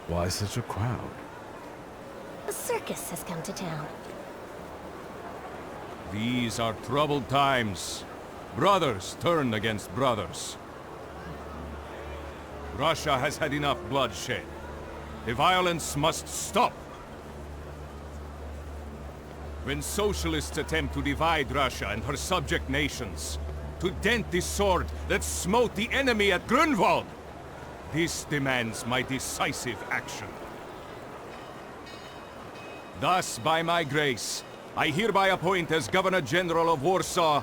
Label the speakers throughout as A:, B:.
A: Why such a crowd?
B: A circus has come to town.
C: These are troubled times. Brothers turn against brothers. Russia has had enough bloodshed. The violence must stop. When socialists attempt to divide Russia and her subject nations, to dent the sword that smote the enemy at Grunwald, this demands my decisive action. Thus, by my grace, I hereby appoint as Governor General of Warsaw,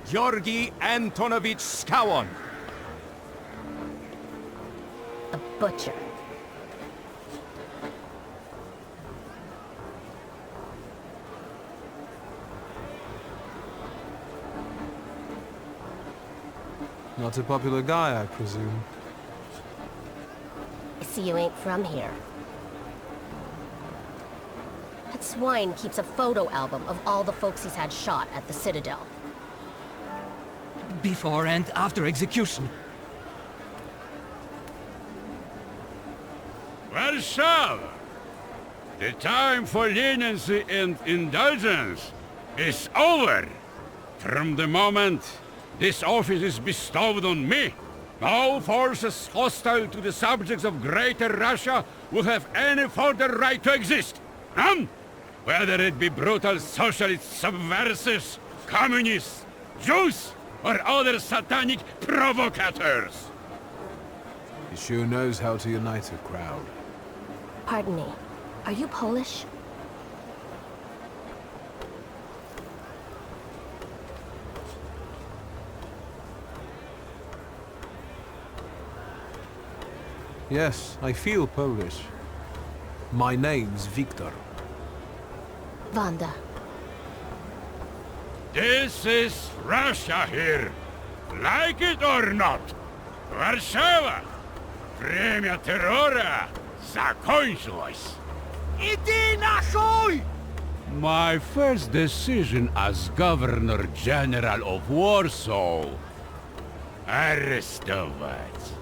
C: Georgi Antonovich Skowon.
B: A butcher.
A: Not a popular guy, I presume.
B: I see you ain't from here. That swine keeps a photo album of all the folks he's had shot at the Citadel.
D: Before and after execution.
E: Warsaw! The time for leniency and indulgence is over. From the moment this office is bestowed on me, no forces hostile to the subjects of Greater Russia will have any further right to exist. None! Whether it be brutal socialist subversives, communists, Jews, or other satanic provocators.
A: He sure knows how to unite a crowd.
B: Pardon me, are you Polish?
A: Yes, I feel Polish. My name's Victor.
B: Wanda.
E: This is Russia here. Like it or not. Warszawa. Время террора закончилось.
D: Иди нахуй!
E: My first decision as Governor General of Warsaw. Arrestować.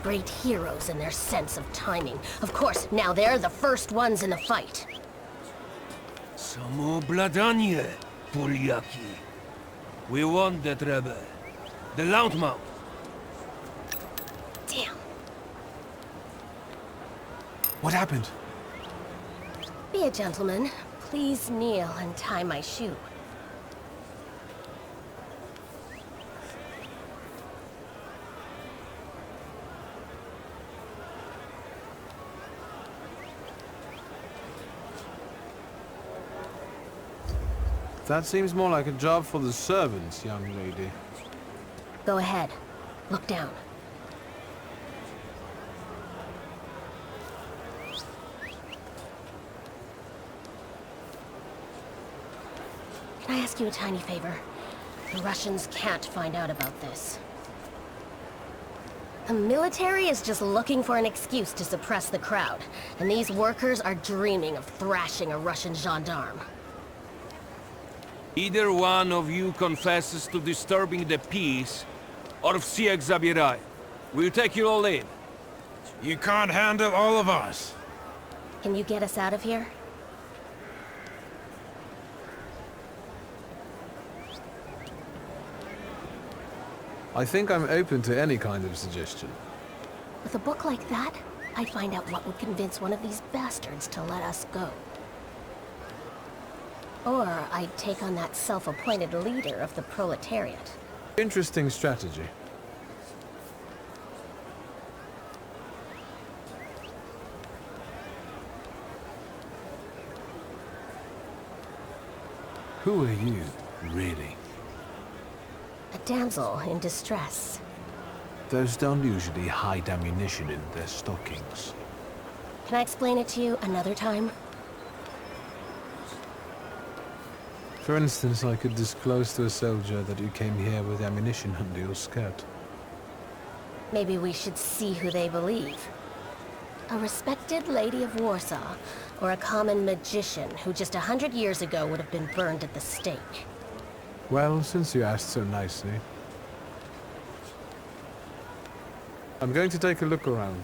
B: Great heroes in their sense of timing. Of course, now they're the first ones in the fight.
D: Samoobladanie, Poliaki. We want that rebel. The loudmouth.
B: Damn.
A: What happened?
B: Be a gentleman. Please kneel and tie my shoe.
A: That seems more like a job for the servants, young lady.
B: Go ahead. Look down. Can I ask you a tiny favor? The Russians can't find out about this. The military is just looking for an excuse to suppress the crowd, and these workers are dreaming of thrashing a Russian gendarme.
D: Either one of you confesses to disturbing the peace, or всех забирай. We'll take you all in.
F: You can't handle all of us.
B: Can you get us out of here?
A: I think I'm open to any kind of suggestion.
B: With a book like that, I'd find out what would convince one of these bastards to let us go. Or I'd take on that self-appointed leader of the proletariat.
A: Interesting strategy. Who are you, really?
B: A damsel in distress.
A: Those don't usually hide ammunition in their stockings.
B: Can I explain it to you another time?
A: For instance, I could disclose to a soldier that you came here with ammunition under your skirt.
B: Maybe we should see who they believe. A respected lady of Warsaw, or a common magician who just 100 years ago would have been burned at the stake?
A: Well, since you asked so nicely. I'm going to take a look around.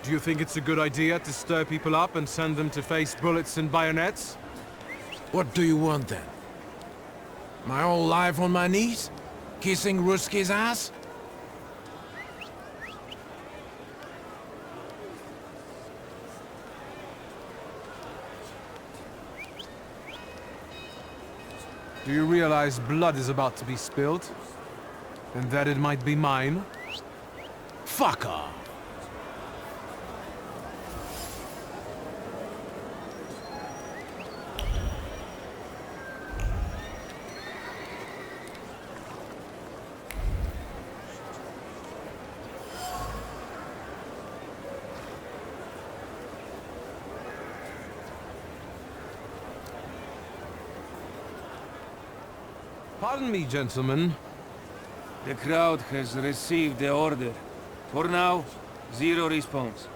A: Do you think it's a good idea to stir people up and send them to face bullets and bayonets?
F: What do you want then? My whole life on my knees? Kissing Ruski's ass?
A: Do you realize blood is about to be spilled? And that it might be mine? Fuck off! Pardon me, gentlemen.
D: The crowd has received the order. For now, zero response.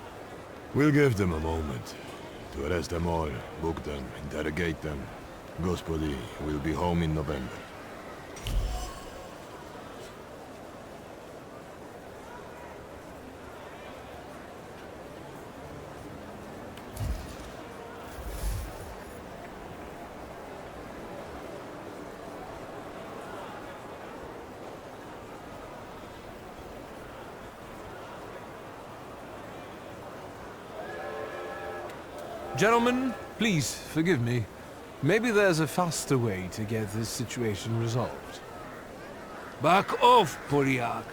G: We'll give them a moment to arrest them all, book them, interrogate them. Господи, we'll be home in November.
A: Gentlemen, please forgive me. Maybe there's a faster way to get this situation resolved.
D: Back off, Poliak,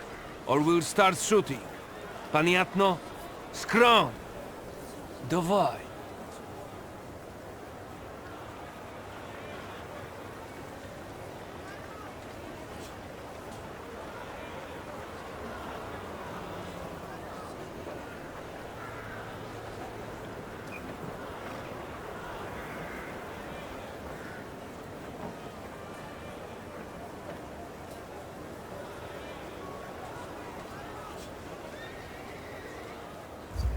D: or we'll start shooting. Paniatno, scrum! Dawaj.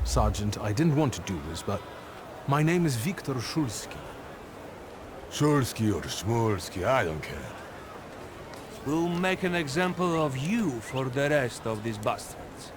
A: Sergeant, I didn't want to do this, but my name is Viktor Shulski.
G: Shulski or Smolski, I don't care.
D: We'll make an example of you for the rest of these bastards.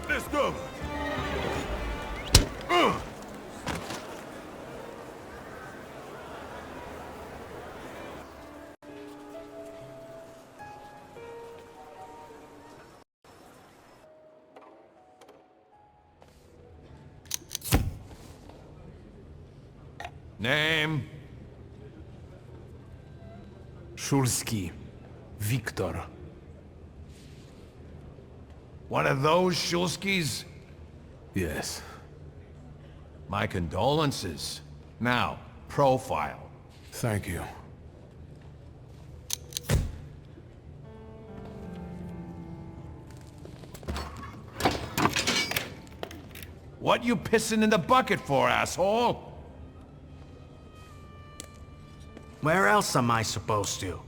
G: Let's go!
C: Name?
A: Szulski. Wiktor.
C: One of those Shulskis?
A: Yes.
C: My condolences. Now, profile.
A: Thank you.
C: What you pissing in the bucket for, asshole?
H: Where else am I supposed to?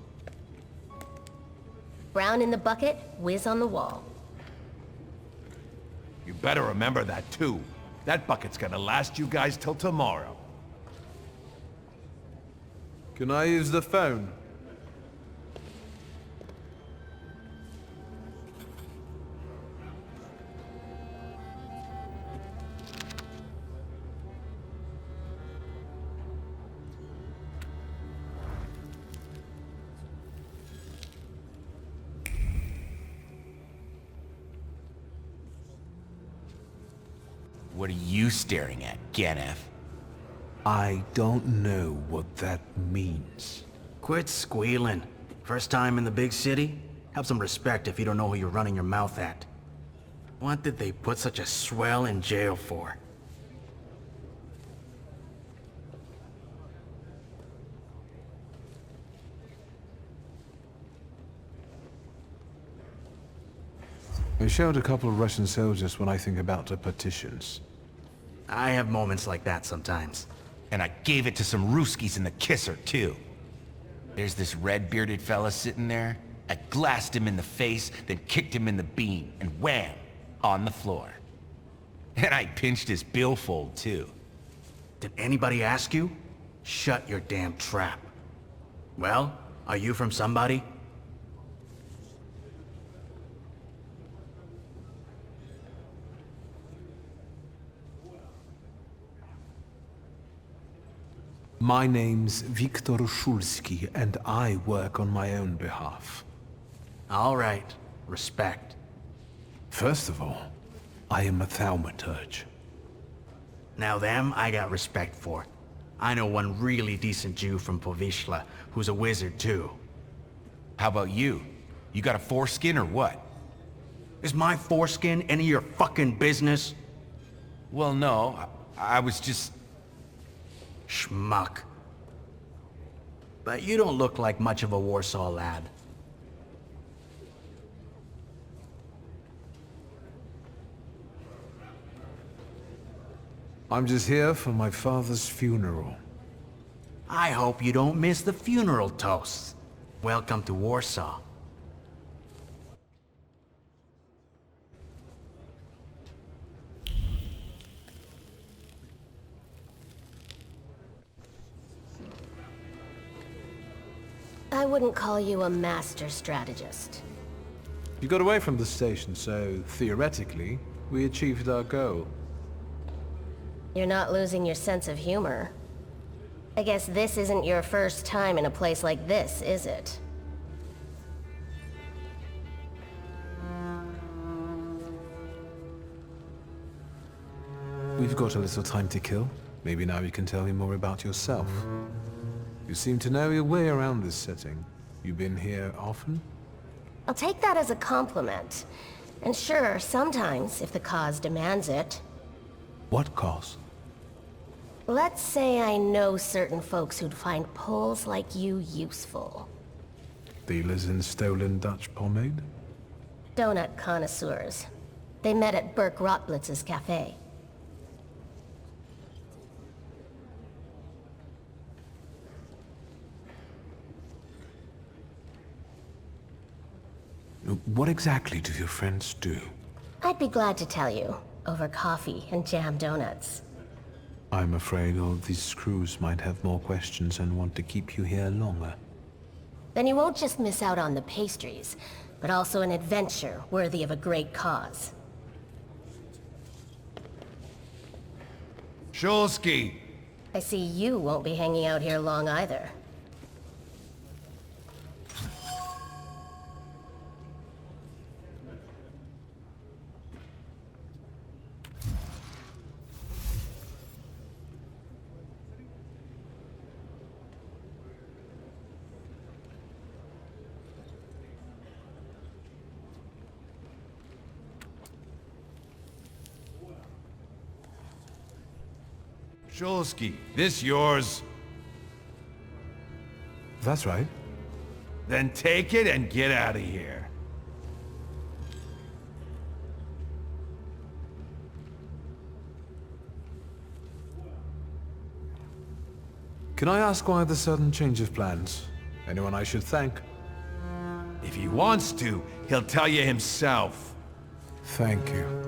B: Brown in the bucket, whiz on the wall.
C: You better remember that, too. That bucket's gonna last you guys till tomorrow.
A: Can I use the phone?
I: What are you staring at, Ganef?
A: I don't know what that means.
H: Quit squealing. First time in the big city? Have some respect if you don't know who you're running your mouth at. What did they put such a swell in jail for?
A: They showed a couple of Russian soldiers when I think about the petitions.
H: I have moments like that sometimes.
I: And I gave it to some Ruskies in the kisser, too. There's this red-bearded fella sitting there. I glassed him in the face, then kicked him in the bean, and wham! On the floor. And I pinched his billfold, too.
H: Did anybody ask you? Shut your damn trap. Well, are you from somebody?
A: My name's Viktor Szulski, and I work on my own behalf.
H: All right. Respect.
A: First of all, I am a thaumaturge.
H: Now them, I got respect for. I know one really decent Jew from Povishla, who's a wizard too.
I: How about you? You got a foreskin or what?
H: Is my foreskin any of your fucking business?
I: Well, no. I was just...
H: Schmuck. But you don't look like much of a Warsaw lad.
A: I'm just here for my father's funeral.
H: I hope you don't miss the funeral toasts. Welcome to Warsaw.
B: I wouldn't call you a master strategist.
A: You got away from the station, so theoretically, we achieved our goal.
B: You're not losing your sense of humor. I guess this isn't your first time in a place like this, is it?
A: We've got a little time to kill. Maybe now you can tell me more about yourself. You seem to know your way around this setting. You been here often?
B: I'll take that as a compliment. And sure, sometimes, if the cause demands it.
A: What cause?
B: Let's say I know certain folks who'd find poles like you useful.
A: Dealers in stolen Dutch pomade?
B: Donut connoisseurs. They met at Burke Rotblitz's cafe.
A: What exactly do your friends do?
B: I'd be glad to tell you, over coffee and jam donuts.
A: I'm afraid all these screws might have more questions and want to keep you here longer.
B: Then you won't just miss out on the pastries, but also an adventure worthy of a great cause.
I: Szulski!
B: I see you won't be hanging out here long either.
I: Szulski, this yours?
A: That's right.
I: Then take it and get out of here.
A: Can I ask why the sudden change of plans? Anyone I should thank?
I: If he wants to, he'll tell you himself.
A: Thank you.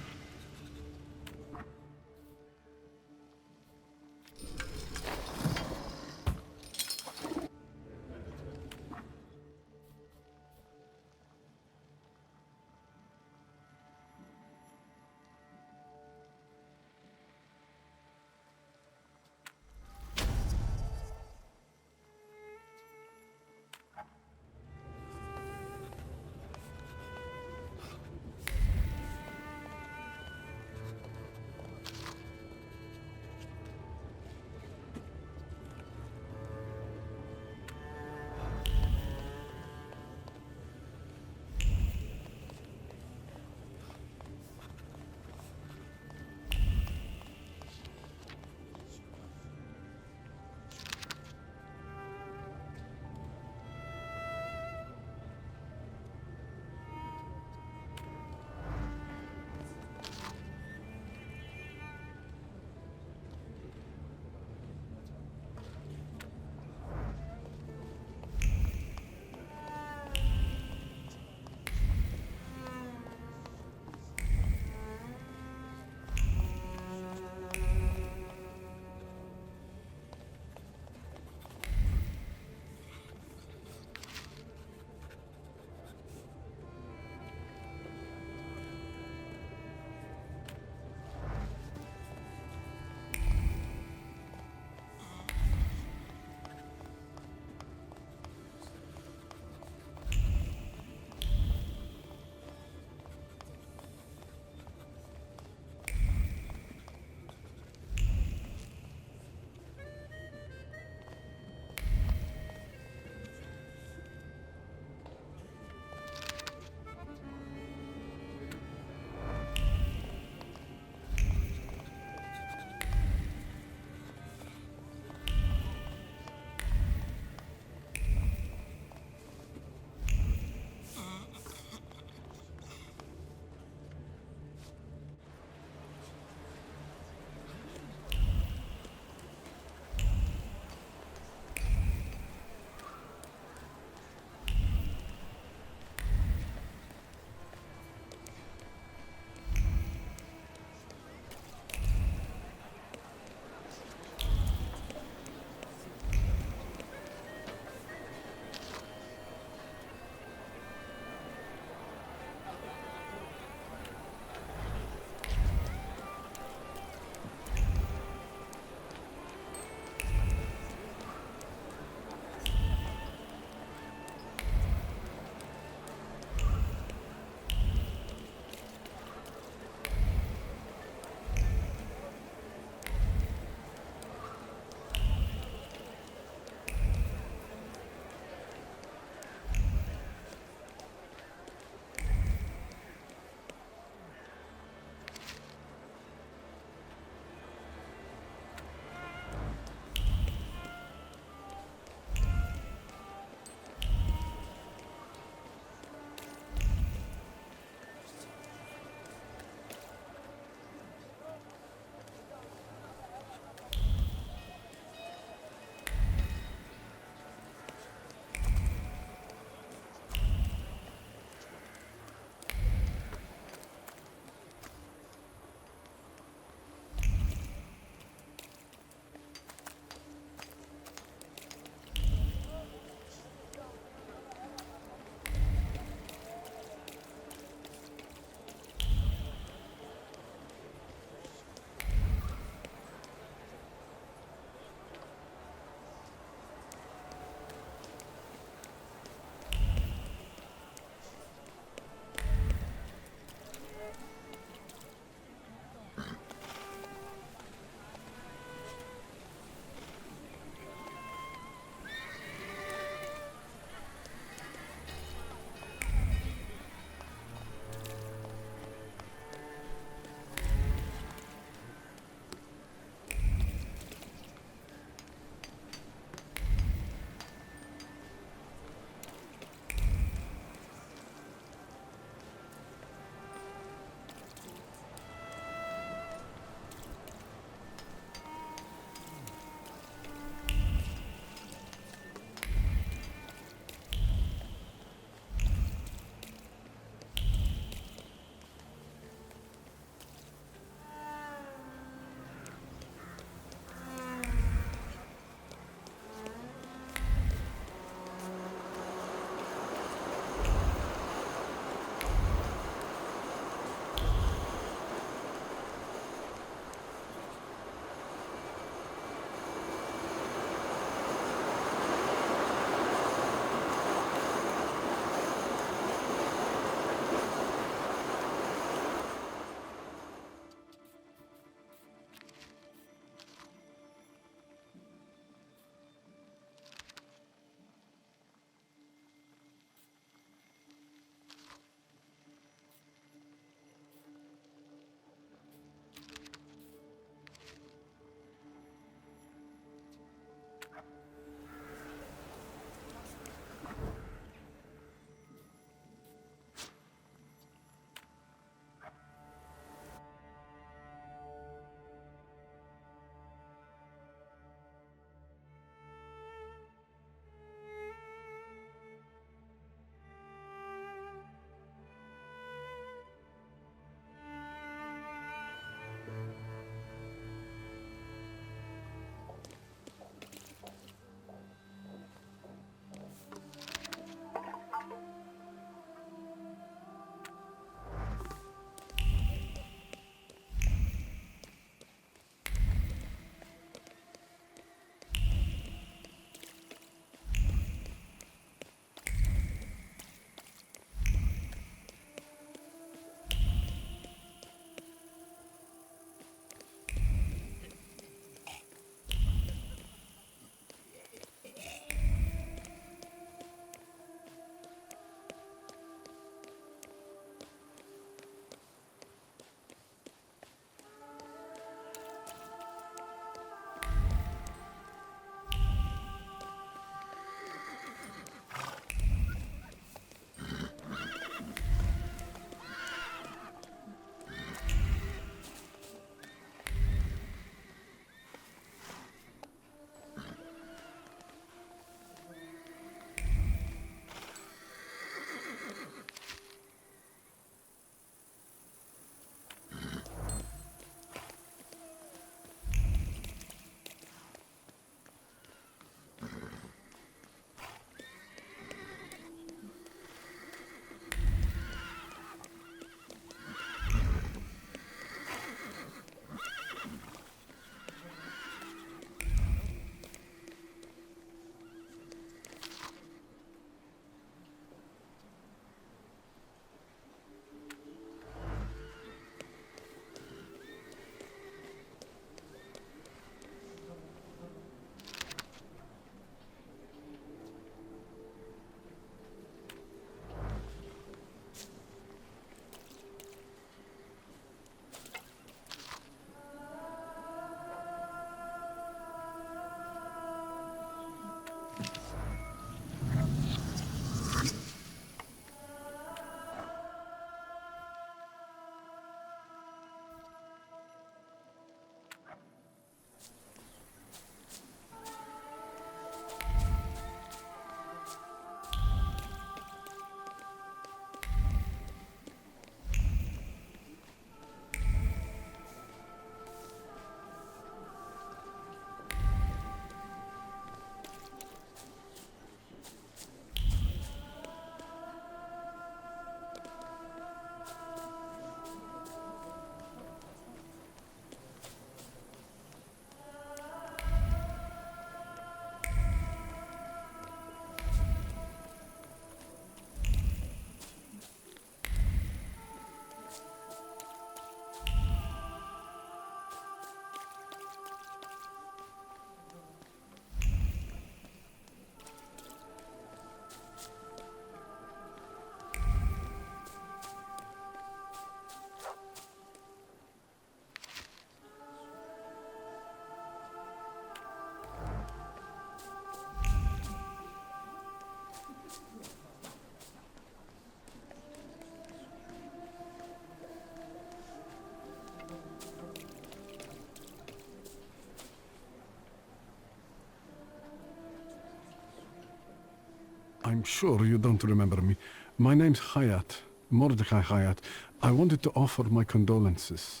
J: I'm sure you don't remember me. My name's Hayat, Mordecai Hayat. I wanted to offer my condolences.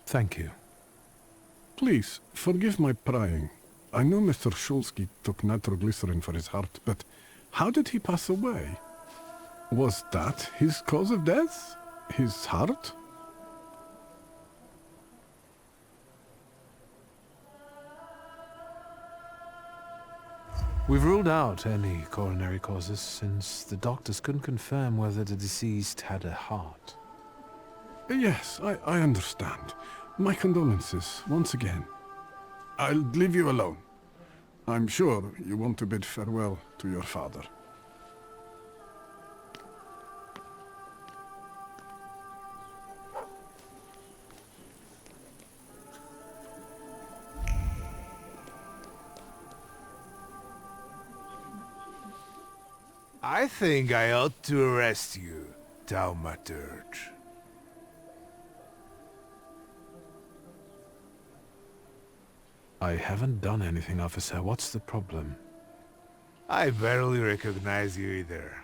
A: Thank you.
J: Please, forgive my prying. I know Mr. Shulsky took nitroglycerin for his heart, but how did he pass away? Was that his cause of death? His heart?
A: We've ruled out any coronary causes since the doctors couldn't confirm whether the deceased had a heart.
J: Yes, I understand. My condolences, once again. I'll leave you alone. I'm sure you want to bid farewell to your father.
G: I think I ought to arrest you, Thaumaturge.
A: I haven't done anything, officer. What's the problem?
G: I barely recognize you either.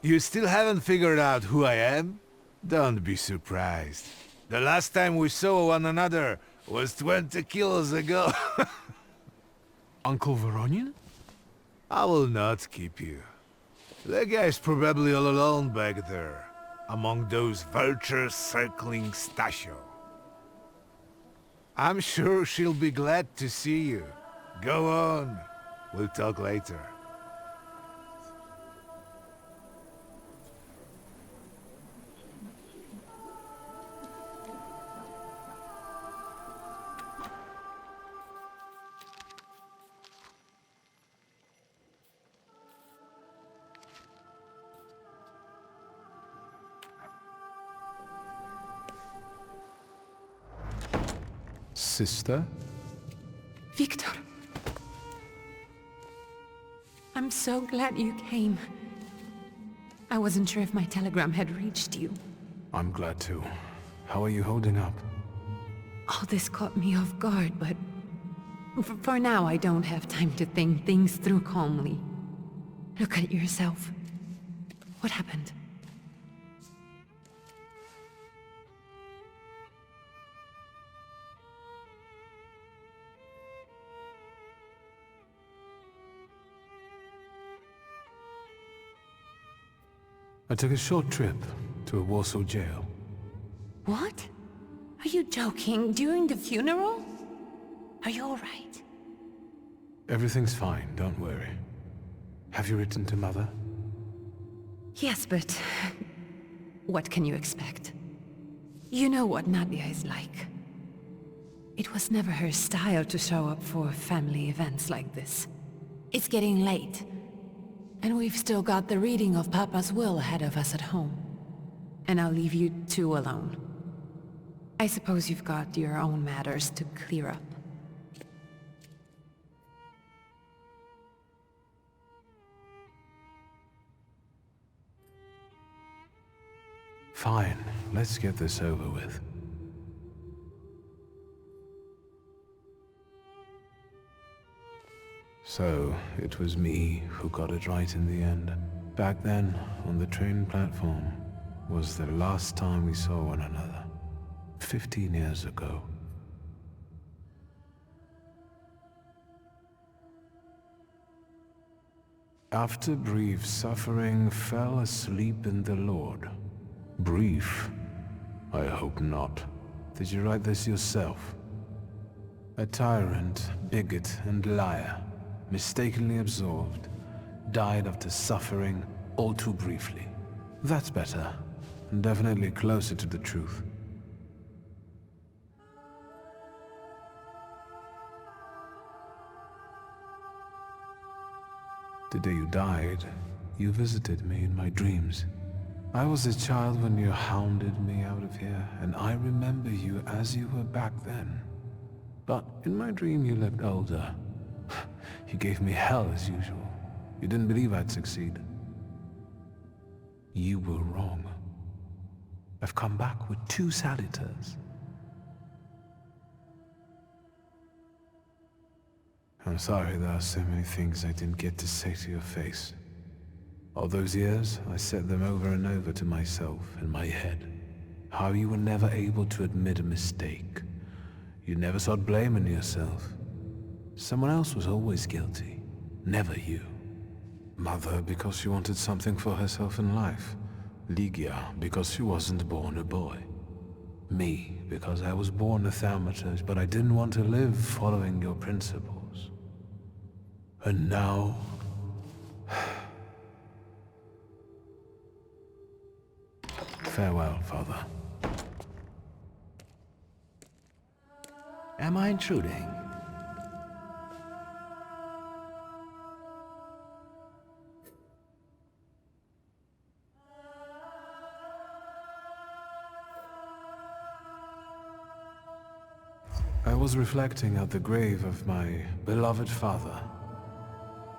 G: You still haven't figured out who I am? Don't be surprised. The last time we saw one another was 20 kilos ago.
A: Uncle Voronian?
G: I will not keep you. The guy's probably all alone back there, among those vultures circling Stasio. I'm sure she'll be glad to see you. Go on. We'll talk later.
A: Sister?
K: Victor. I'm so glad you came. I wasn't sure if my telegram had reached you.
A: I'm glad too. How are you holding up?
K: All this caught me off guard, but... For now, I don't have time to think things through calmly. Look at yourself. What happened?
A: I took a short trip to a Warsaw jail.
K: What? Are you joking? During the funeral? Are you all right?
A: Everything's fine, don't worry. Have you written to Mother?
K: Yes, but... what can you expect? You know what Nadia is like. It was never her style to show up for family events like this. It's getting late. And we've still got the reading of Papa's will ahead of us at home. And I'll leave you two alone. I suppose you've got your own matters to clear up.
A: Fine, let's get this over with. So, it was me who got it right in the end. Back then, on the train platform, was the last time we saw one another. 15 years ago. After brief suffering, fell asleep in the Lord. Brief? I hope not. Did you write this yourself? A tyrant, bigot, and liar, mistakenly absolved, died after suffering all too briefly. That's better, and definitely closer to the truth. The day you died, you visited me in my dreams. I was a child when you hounded me out of here, and I remember you as you were back then. But in my dream you looked older. You gave me hell as usual. You didn't believe I'd succeed. You were wrong. I've come back with 2 saluters. I'm sorry there are so many things I didn't get to say to your face. All those years, I said them over and over to myself in my head. How you were never able to admit a mistake. You never sought blame in yourself. Someone else was always guilty, never you. Mother because she wanted something for herself in life. Ligia because she wasn't born a boy. Me because I was born a Thaumaturge, but I didn't want to live following your principles. And now... Farewell, Father.
L: Am I intruding?
A: I was reflecting at the grave of my beloved father.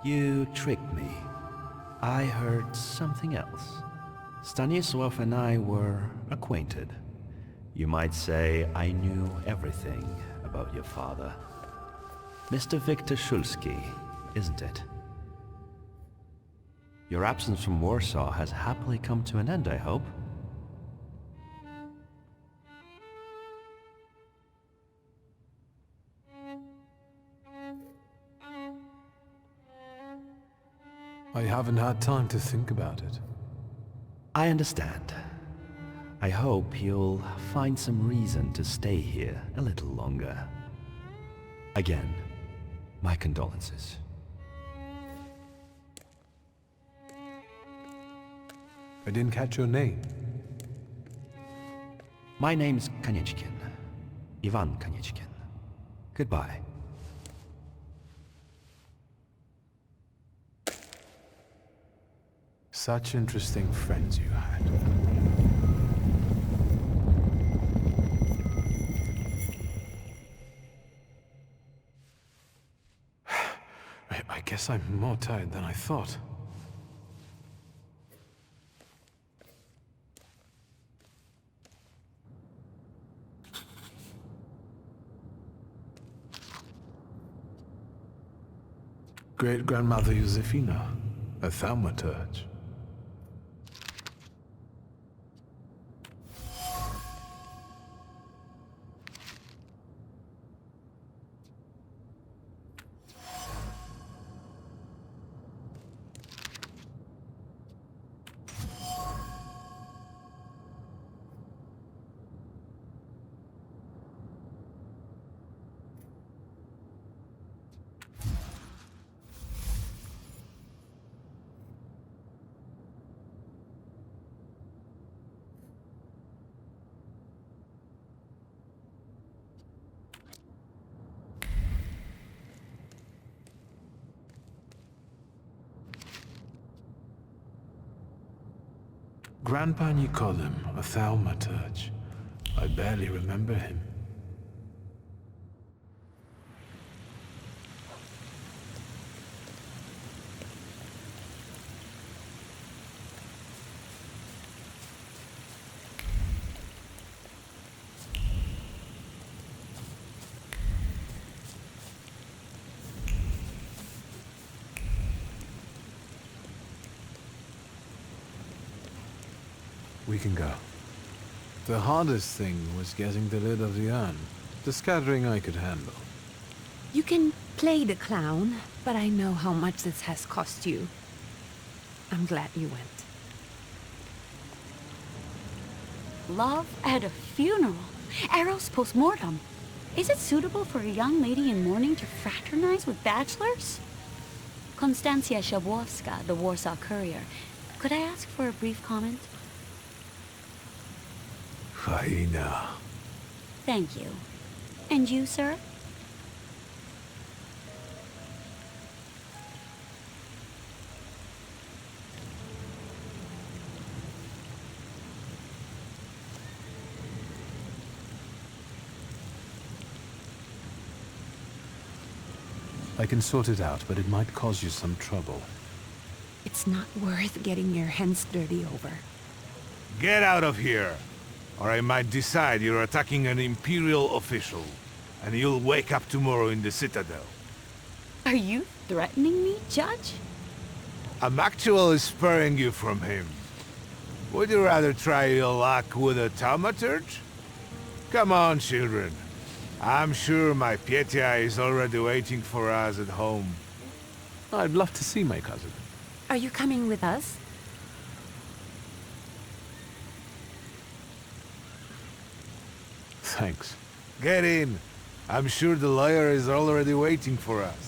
L: You tricked me. I heard something else. Stanisław and I were acquainted. You might say I knew everything about your father. Mr. Victor Szulski, isn't it? Your absence from Warsaw has happily come to an end, I hope.
A: I haven't had time to think about it.
L: I understand. I hope you'll find some reason to stay here a little longer. Again, my condolences.
A: I didn't catch your name.
L: My name's Kanieczkin. Ivan Kanieczkin. Goodbye.
A: Such interesting friends you had. I guess I'm more tired than I thought. Great-grandmother Josefina, a Thaumaturge. Grandpa Nikodem, a Thaumaturge. I barely remember him. We can go. The hardest thing was getting the lid of the urn. The scattering I could handle.
K: You can play the clown, but I know how much this has cost you. I'm glad you went.
M: Love at a funeral. Eros post-mortem. Is it suitable for a young lady in mourning to fraternize with bachelors? Konstancja Szabłowska, the Warsaw Courier. Could I ask for a brief comment?
A: Faina.
M: Thank you. And you, sir?
A: I can sort it out, but it might cause you some trouble.
K: It's not worth getting your hands dirty over.
G: Get out of here! Or I might decide you're attacking an Imperial official, and you'll wake up tomorrow in the Citadel.
M: Are you threatening me, Judge?
G: I'm actually sparing you from him. Would you rather try your luck with a Thaumaturge? Come on, children. I'm sure my Pietia is already waiting for us at home.
A: I'd love to see my cousin.
K: Are you coming with us?
A: Thanks.
G: Get in. I'm sure the lawyer is already waiting for us.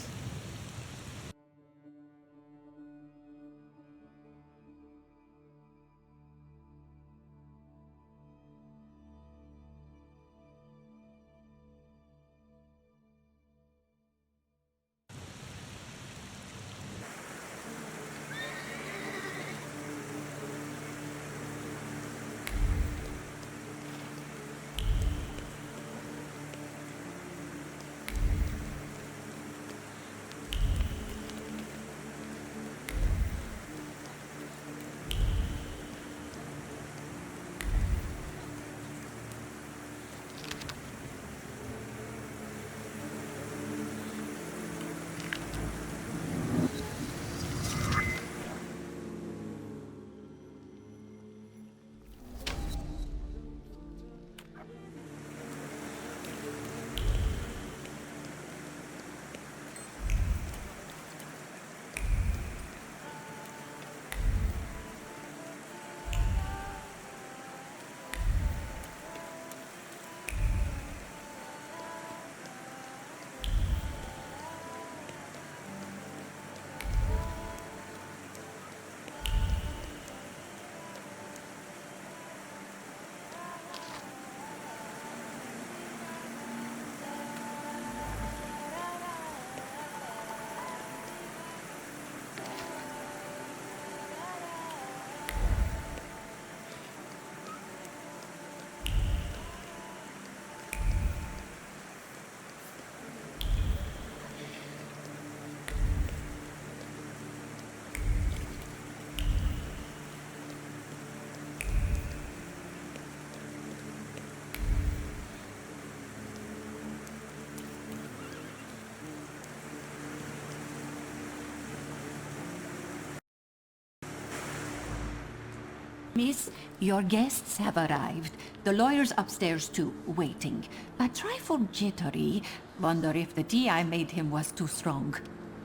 N: Miss, your guests have arrived. The lawyer's upstairs too, waiting. But trifle jittery. Wonder if the tea I made him was too strong.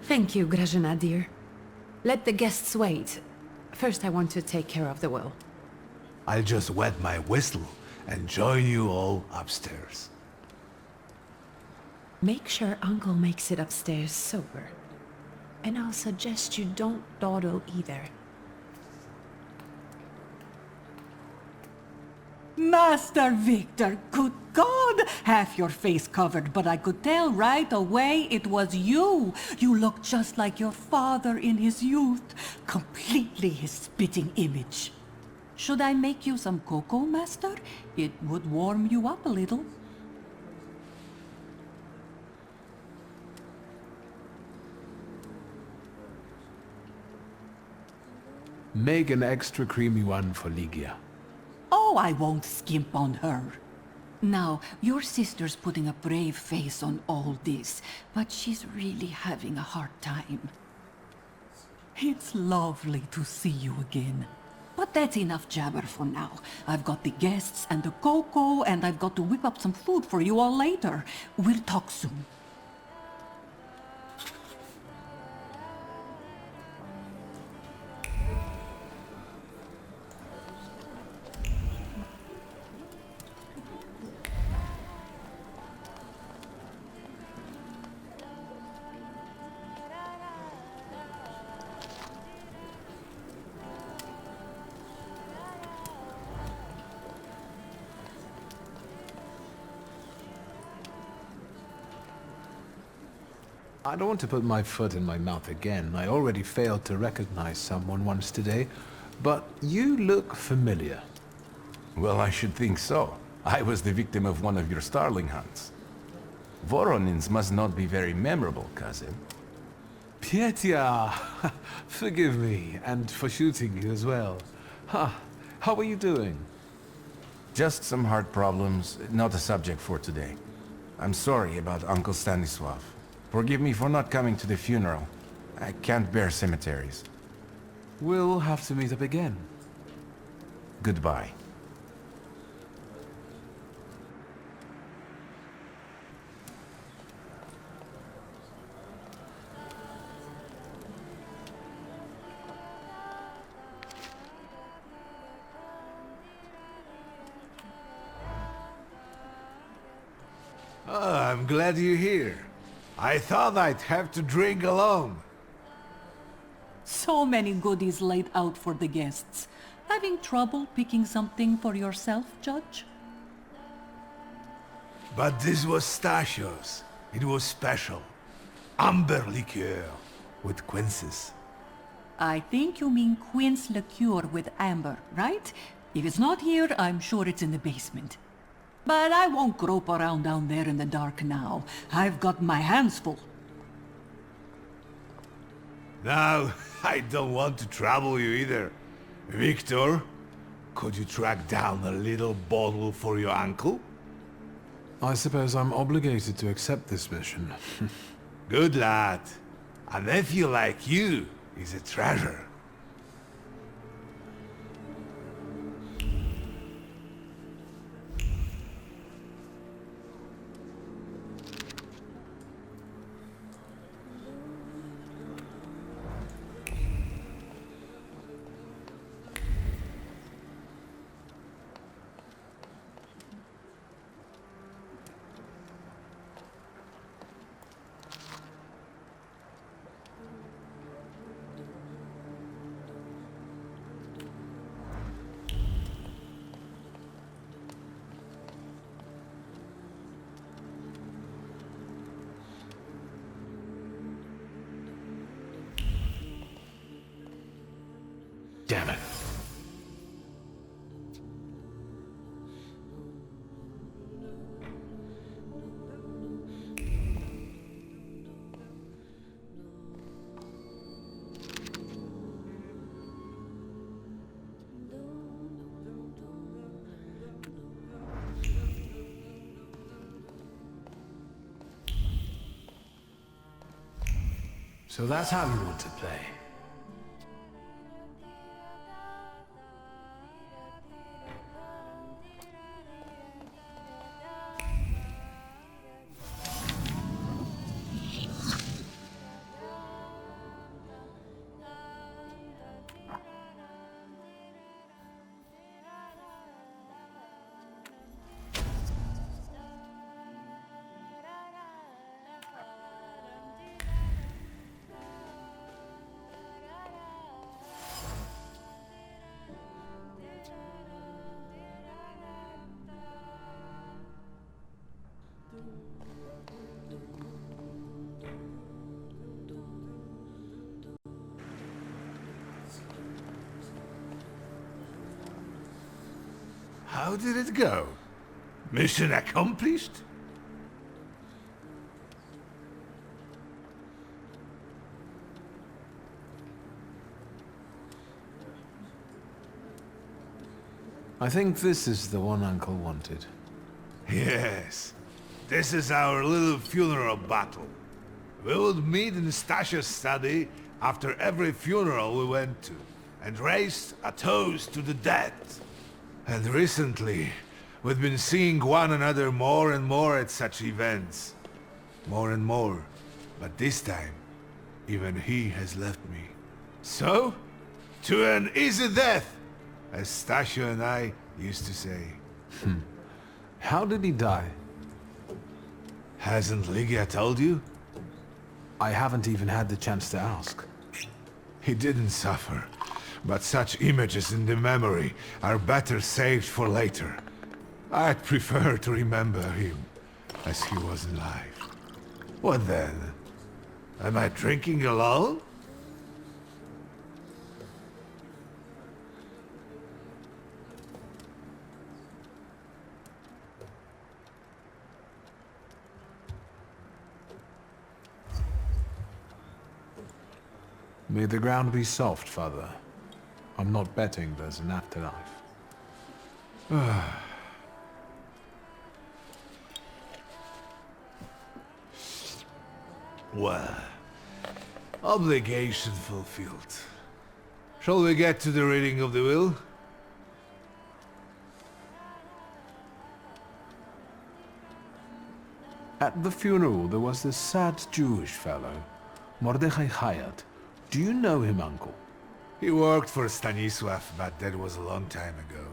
K: Thank you, Grażyna dear. Let the guests wait. First I want to take care of the will.
G: I'll just wet my whistle and join you all upstairs.
K: Make sure Uncle makes it upstairs sober. And I'll suggest you don't dawdle either.
N: Master Victor, good God! Half your face covered, but I could tell right away it was you. You look just like your father in his youth. Completely his spitting image. Should I make you some cocoa, Master? It would warm you up a little.
A: Make an extra creamy one for Ligia.
N: Oh, I won't skimp on her. Now, your sister's putting a brave face on all this, but she's really having a hard time. It's lovely to see you again. But that's enough jabber for now. I've got the guests and the cocoa, and I've got to whip up some food for you all later. We'll talk soon.
A: I don't want to put my foot in my mouth again. I already failed to recognize someone once today, but you look familiar.
I: Well, I should think so. I was the victim of one of your starling hunts. Voronins must not be very memorable, cousin.
A: Pietia! Forgive me, and for shooting you as well. How are you doing?
I: Just some heart problems, not a subject for today. I'm sorry about Uncle Stanislav. Forgive me for not coming to the funeral. I can't bear cemeteries.
A: We'll have to meet up again.
I: Goodbye.
G: Oh, I'm glad you're here. I thought I'd have to drink alone.
N: So many goodies laid out for the guests. Having trouble picking something for yourself, Judge?
G: But this was Stashio's. It was special. Amber liqueur with quinces.
N: I think you mean quince liqueur with amber, right? If it's not here, I'm sure it's in the basement. But I won't grope around down there in the dark now. I've got my hands full.
G: Now, I don't want to trouble you either. Victor, could you track down a little bottle for your uncle?
A: I suppose I'm obligated to accept this mission.
G: Good lad. A nephew like you is a treasure.
A: Damn it. So that's how you want to play.
G: How did it go? Mission accomplished?
A: I think this is the one Uncle wanted.
G: Yes. This is our little funeral battle. We would meet in Stashio's study after every funeral we went to, and raise a toast to the dead. And recently, we've been seeing one another more and more at such events. More and more. But this time, even he has left me. So, to an easy death, as Stasio and I used to say.
A: How did he die?
G: Hasn't Lygia told you?
A: I haven't even had the chance to ask.
G: He didn't suffer, but such images in the memory are better saved for later. I'd prefer to remember him as he was alive. What then? Am I drinking alone?
A: May the ground be soft, Father. I'm not betting there's an afterlife.
G: Well, obligation fulfilled. Shall we get to the reading of the will?
A: At the funeral, there was this sad Jewish fellow, Mordechai Hayat. Do you know him, Uncle?
G: He worked for Stanisław, but that was a long time ago.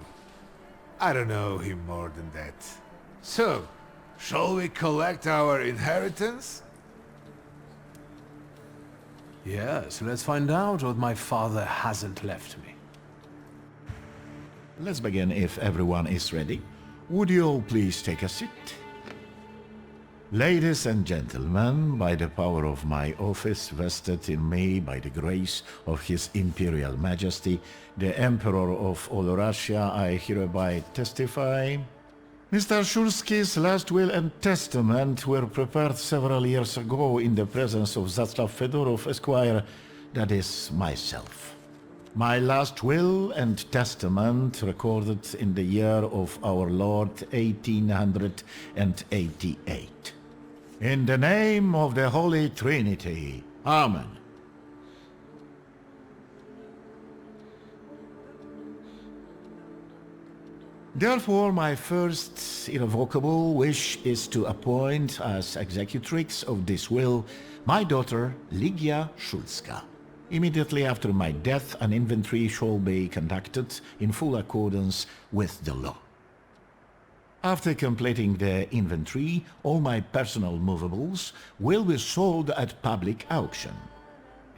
G: I don't know him more than that. So, shall we collect our inheritance?
A: Yes, let's find out what my father hasn't left me.
L: Let's begin if everyone is ready. Would you all please take a seat? Ladies and gentlemen, by the power of my office vested in me by the grace of His Imperial Majesty, the Emperor of all Russia, I hereby testify. Mr. Szulski's last will and testament were prepared several years ago in the presence of Zaslav Fedorov, Esquire, that is, myself. My last will and testament recorded in the year of our Lord 1888. In the name of the Holy Trinity. Amen. Therefore, my first irrevocable wish is to appoint as executrix of this will my daughter, Ligia Szulska. Immediately after my death, an inventory shall be conducted in full accordance with the law. After completing the inventory, all my personal movables will be sold at public auction.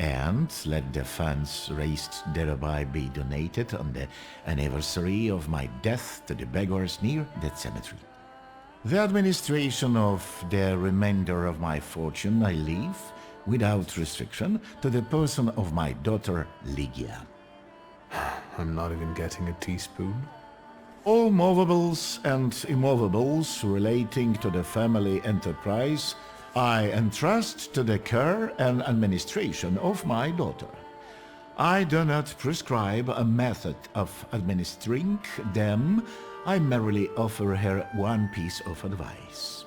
L: And let the funds raised thereby be donated on the anniversary of my death to the beggars near that cemetery. The administration of the remainder of my fortune I leave, without restriction, to the person of my daughter Ligia.
A: I'm not even getting a teaspoon.
L: All movables and immovables relating to the family enterprise I entrust to the care and administration of my daughter. I do not prescribe a method of administering them, I merely offer her one piece of advice.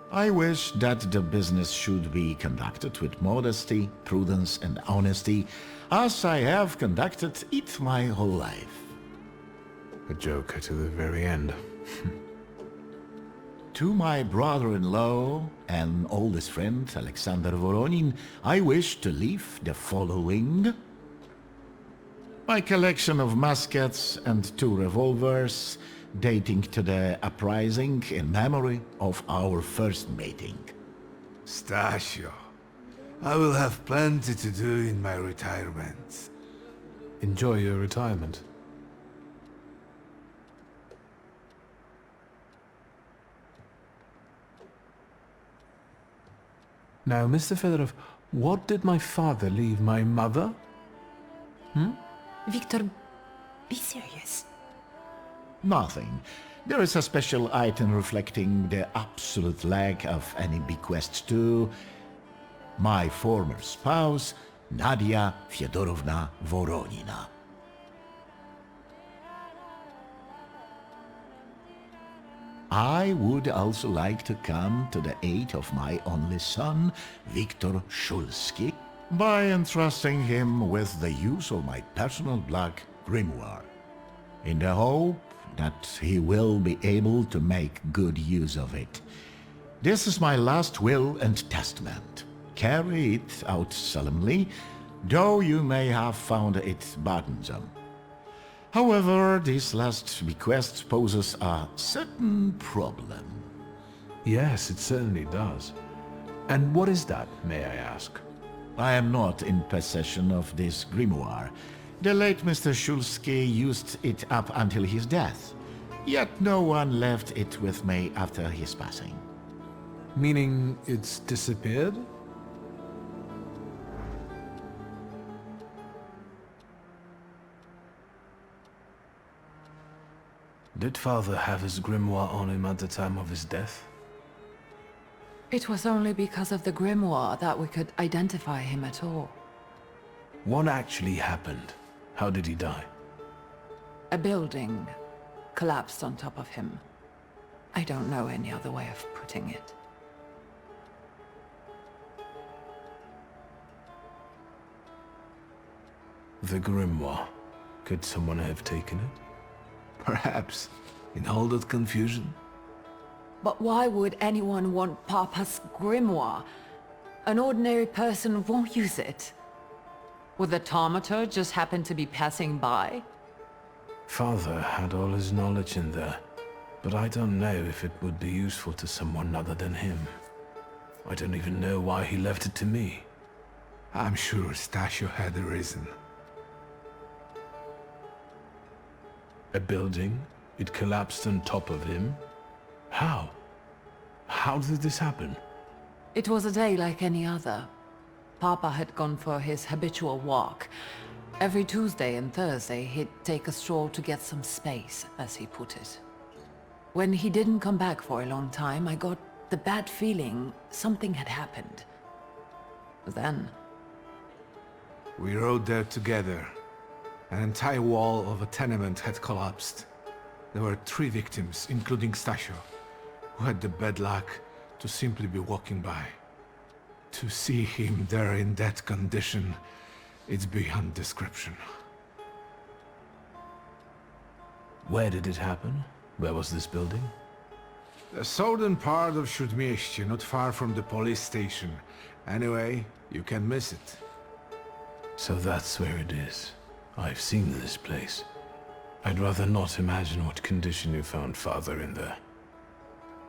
L: I wish that the business should be conducted with modesty, prudence and honesty, as I have conducted it my whole life.
A: A joker to the very end.
L: To my brother-in-law and oldest friend, Alexander Voronin, I wish to leave the following. My collection of muskets and 2 revolvers, dating to the uprising in memory of our first meeting.
G: Stasio, I will have plenty to do in my retirement.
A: Enjoy your retirement. Now, Mr. Fedorov, what did my father leave my mother?
K: Victor, be serious.
L: Nothing. There is a special item reflecting the absolute lack of any bequest to my former spouse, Nadia Fyodorovna Voronina. I would also like to come to the aid of my only son, Viktor Szulski, by entrusting him with the use of my personal black grimoire, in the hope that he will be able to make good use of it. This is my last will and testament. Carry it out solemnly, though you may have found it burdensome. However, this last bequest poses a certain problem.
A: Yes, it certainly does. And what is that, may I ask?
L: I am not in possession of this grimoire. The late Mr. Szulski used it up until his death, yet no one left it with me after his passing.
A: Meaning it's disappeared? Did father have his grimoire on him at the time of his death?
K: It was only because of the grimoire that we could identify him at all.
A: What actually happened? How did he die?
K: A building collapsed on top of him. I don't know any other way of putting it.
A: The grimoire. Could someone have taken it?
G: Perhaps. In all that confusion?
K: But why would anyone want Papa's grimoire? An ordinary person won't use it. Would the Thaumaturge just happen to be passing by?
A: Father had all his knowledge in there, but I don't know if it would be useful to someone other than him. I don't even know why he left it to me.
G: I'm sure Stasio had a reason.
A: A building? It collapsed on top of him? How? How did this happen?
K: It was a day like any other. Papa had gone for his habitual walk. Every Tuesday and Thursday, he'd take a stroll to get some space, as he put it. When he didn't come back for a long time, I got the bad feeling something had happened. Then...
G: we rode there together. An entire wall of a tenement had collapsed. There were 3 victims, including Stasio, who had the bad luck to simply be walking by. To see him there in that condition, it's beyond description.
A: Where did it happen? Where was this building?
G: The southern part of Śródmieście, not far from the police station. Anyway, you can miss it.
A: So that's where it is. I've seen this place. I'd rather not imagine what condition you found Father in there.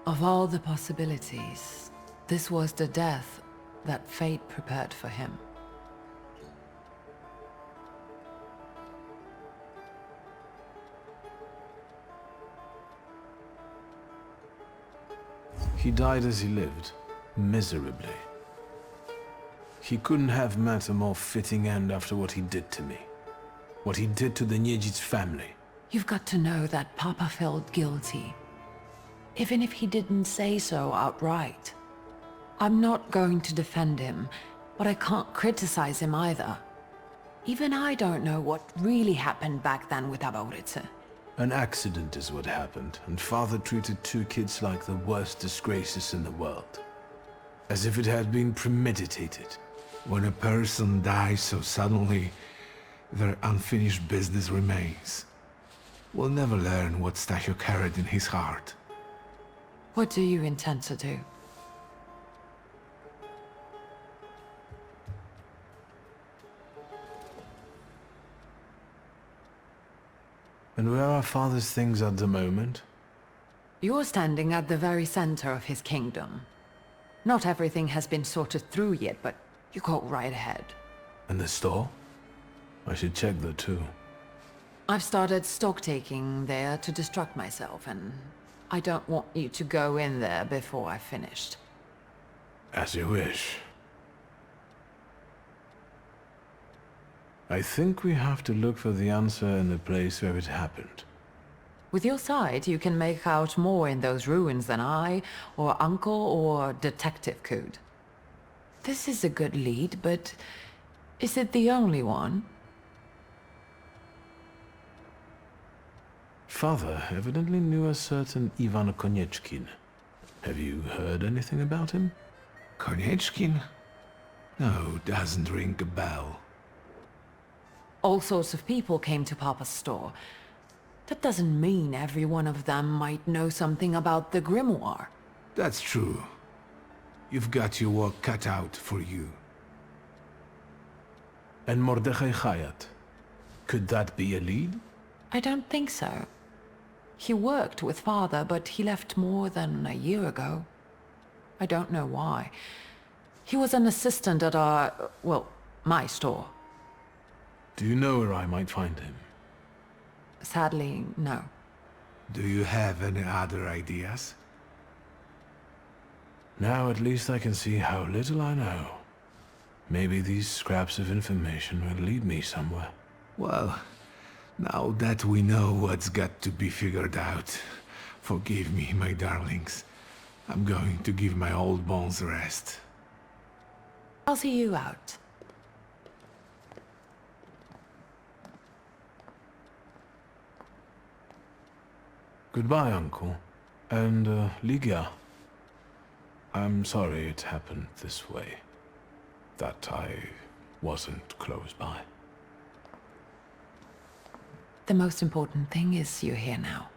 K: Of all the possibilities, this was the death that fate prepared for him.
A: He died as he lived, miserably. He couldn't have met a more fitting end after what he did to me. What he did to the Niedzic's family.
K: You've got to know that Papa felt guilty. Even if he didn't say so outright. I'm not going to defend him, but I can't criticize him either. Even I don't know what really happened back then with Aborice.
A: An accident is what happened, and Father treated 2 kids like the worst disgraces in the world. As if it had been premeditated.
G: When a person dies so suddenly, their unfinished business remains. We'll never learn what Stasio carried in his heart.
K: What do you intend to do?
A: And where are Father's things at the moment?
K: You're standing at the very center of his kingdom. Not everything has been sorted through yet, but you go right ahead.
A: And the store? I should check that too.
K: I've started stock-taking there to distract myself, and I don't want you to go in there before I've finished.
A: As you wish. I think we have to look for the answer in the place where it happened.
K: With your sight, you can make out more in those ruins than I, or Uncle, or Detective could. This is a good lead, but is it the only one?
A: Father evidently knew a certain Ivan Konieczkin. Have you heard anything about him?
G: Konieczkin? No, doesn't ring a bell.
K: All sorts of people came to Papa's store. That doesn't mean every one of them might know something about the grimoire.
G: That's true. You've got your work cut out for you.
A: And Mordechai Chayat? Could that be a lead?
K: I don't think so. He worked with Father, but he left more than a year ago. I don't know why. He was an assistant at our, well, my store.
A: Do you know where I might find him?
K: Sadly, no.
G: Do you have any other ideas?
A: Now at least I can see how little I know. Maybe these scraps of information will lead me somewhere.
G: Well, now that we know what's got to be figured out, forgive me, my darlings. I'm going to give my old bones a rest.
K: I'll see you out.
A: Goodbye, Uncle. And, Ligia. I'm sorry it happened this way. That I wasn't close by.
K: The most important thing is you're here now.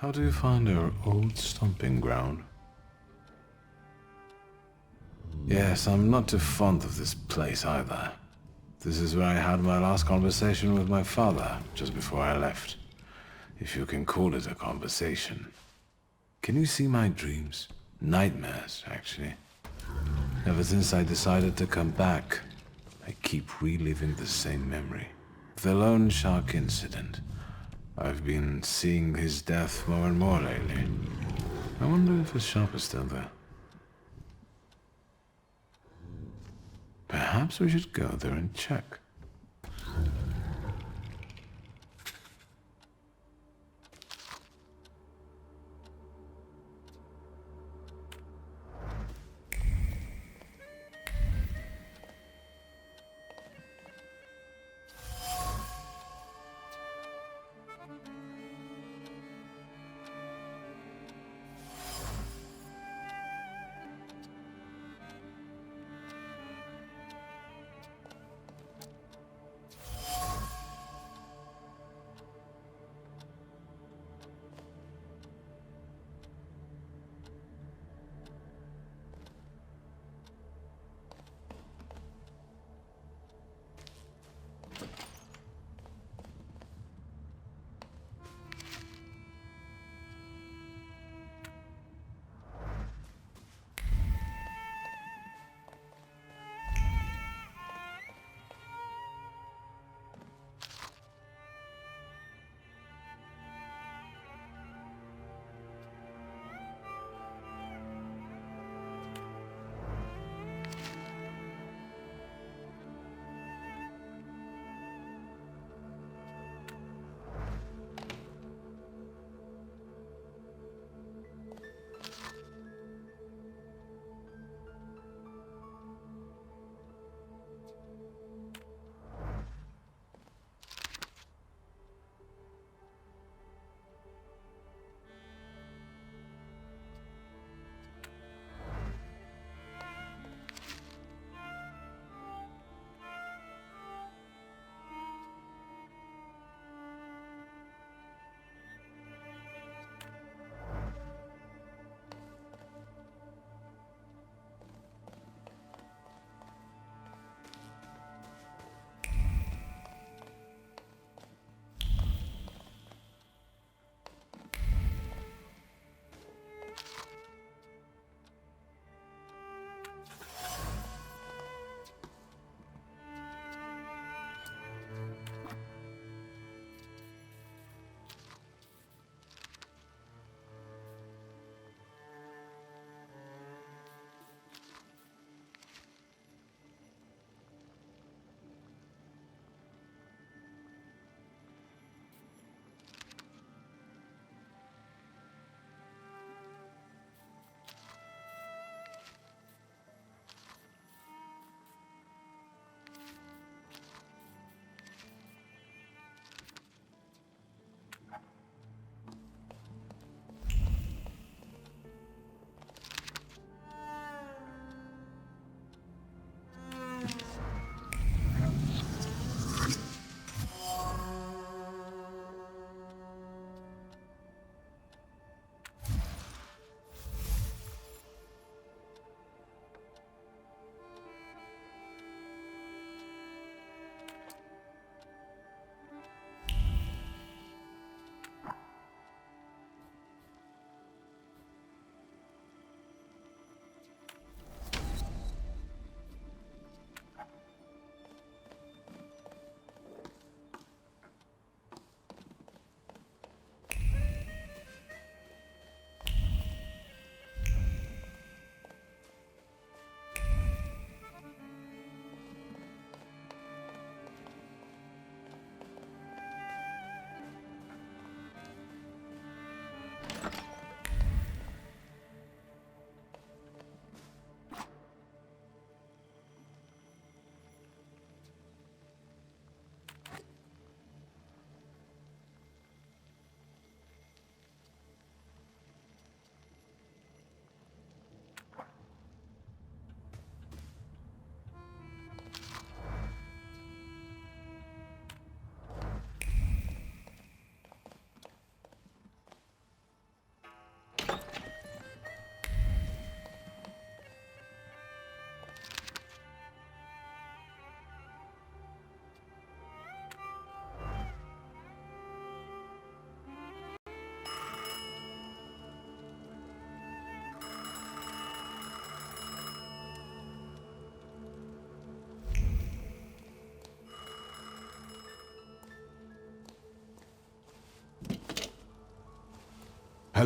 A: How do you find our old stomping ground? Yes, I'm not too fond of this place either. This is where I had my last conversation with my father, just before I left. If you can call it a conversation. Can you see my dreams? Nightmares, actually. Ever since I decided to come back, I keep reliving the same memory. The lone shark incident. I've been seeing his death more and more lately. I wonder if his shop is still there. Perhaps we should go there and check.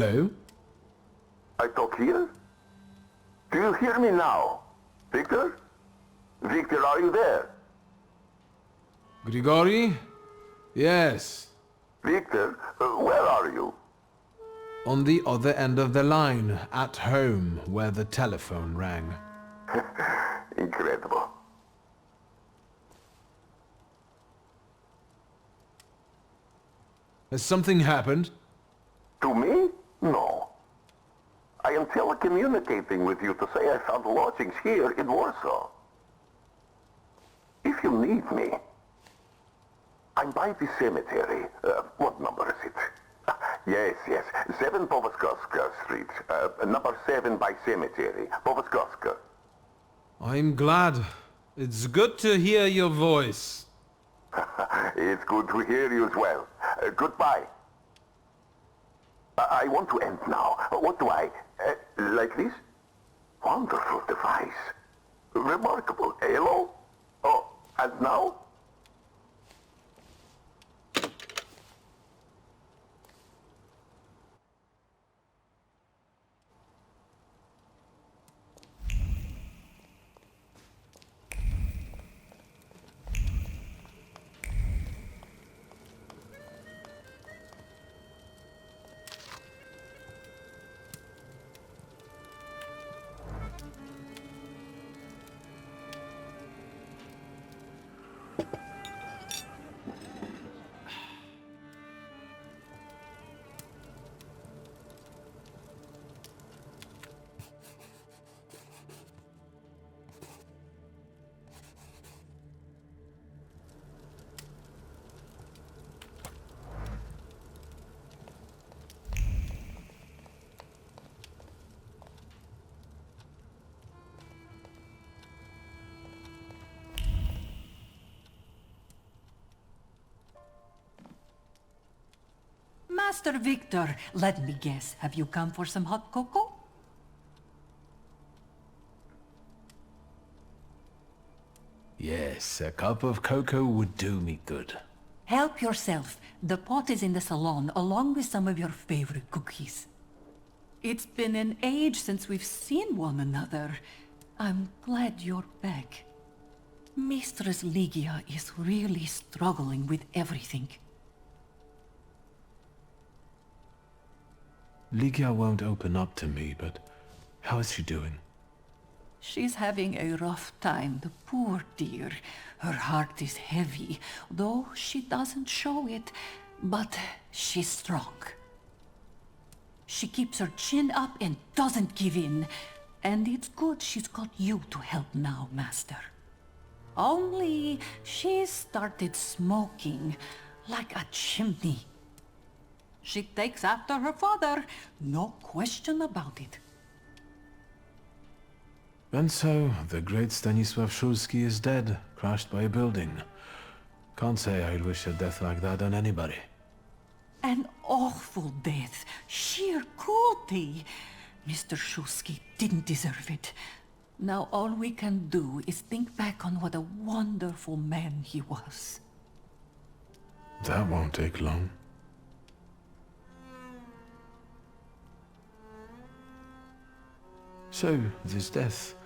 A: Hello?
O: I talk here? Do you hear me now? Victor? Victor, are you there?
A: Grigori? Yes.
O: Victor, where are you?
A: On the other end of the line, at home, where the telephone rang.
O: Incredible.
A: Has something happened?
O: To me? No. I am telecommunicating with you to say I found lodgings here in Warsaw. If you need me, I'm by the cemetery. What number is it? Yes, 7 Povoskoska Street. Number 7 by cemetery. Povoskoska.
A: I'm glad. It's good to hear your voice.
O: It's good to hear you as well. Goodbye. I want to end now. What do I... like this? Wonderful device. Remarkable. Hello? Oh, and now?
N: Master Victor, let me guess. Have you come for some hot cocoa?
A: Yes, a cup of cocoa would do me good.
N: Help yourself. The pot is in the salon, along with some of your favorite cookies. It's been an age since we've seen one another. I'm glad you're back. Mistress Ligia is really struggling with everything.
A: Ligia won't open up to me, but how is she doing?
N: She's having a rough time, the poor dear. Her heart is heavy, though she doesn't show it, but she's strong. She keeps her chin up and doesn't give in, and it's good she's got you to help now, Master. Only she's started smoking like a chimney. She takes after her father, no question about it.
A: And so, the great Stanisław Szulski is dead, crushed by a building. Can't say I'd wish a death like that on anybody.
N: An awful death, sheer cruelty. Mr. Szulski didn't deserve it. Now all we can do is think back on what a wonderful man he was.
A: That won't take long. So, this death,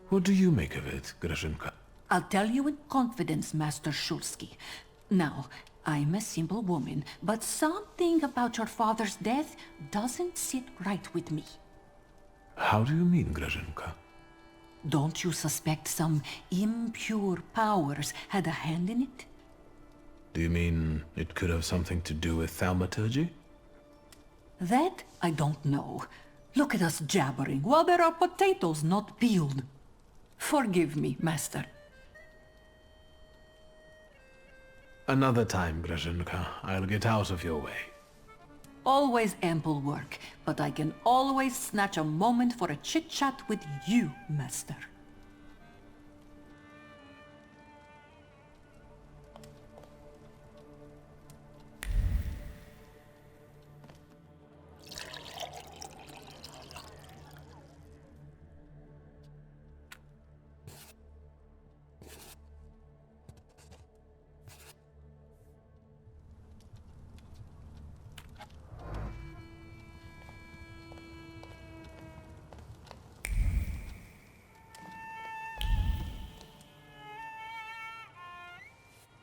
A: what do you make of it, Grażynka?
N: I'll tell you in confidence, Master Szulski. Now, I'm a simple woman, but something about your father's death doesn't sit right with me.
A: How do you mean, Grażynka?
N: Don't you suspect some impure powers had a hand in it?
A: Do you mean it could have something to do with thaumaturgy?
N: That I don't know. Look at us jabbering while there are potatoes not peeled. Forgive me, Master.
A: Another time, Grażynka. I'll get out of your way.
N: Always ample work, but I can always snatch a moment for a chit-chat with you, Master.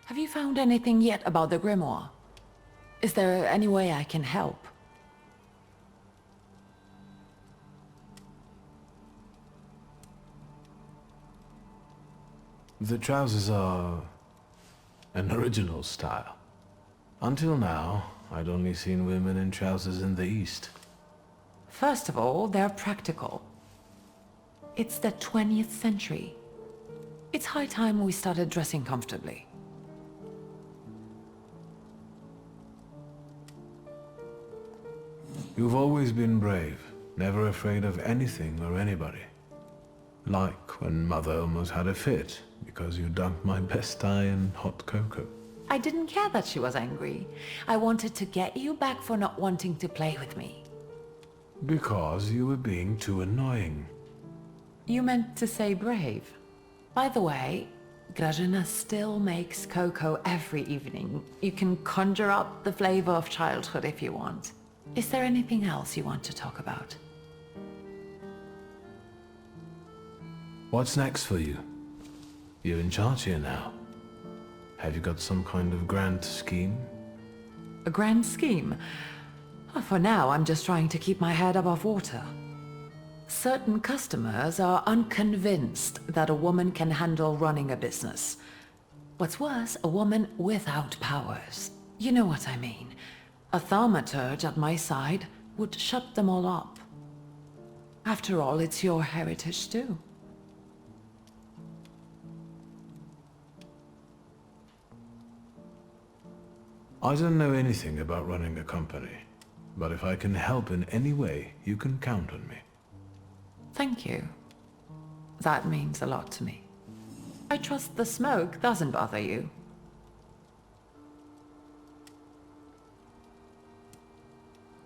K: Have you found anything yet about the grimoire? Is there any way I can help?
A: The trousers are an original style. Until now, I'd only seen women in trousers in the East.
K: First of all, they're practical. It's the 20th century. It's high time we started dressing comfortably.
A: You've always been brave, never afraid of anything or anybody. Like when Mother almost had a fit because you dumped my best tie in hot cocoa.
K: I didn't care that she was angry. I wanted to get you back for not wanting to play with me.
A: Because you were being too annoying.
K: You meant to say brave. By the way, Grażyna still makes cocoa every evening. You can conjure up the flavor of childhood if you want. Is there anything else you want to talk about?
A: What's next for you? You're in charge here now. Have you got some kind of grand scheme?
K: A grand scheme? Oh, for now, I'm just trying to keep my head above water. Certain customers are unconvinced that a woman can handle running a business. What's worse, a woman without powers. You know what I mean. A thaumaturge at my side would shut them all up. After all, it's your heritage too.
A: I don't know anything about running a company, but if I can help in any way, you can count on me.
K: Thank you. That means a lot to me. I trust the smoke doesn't bother you.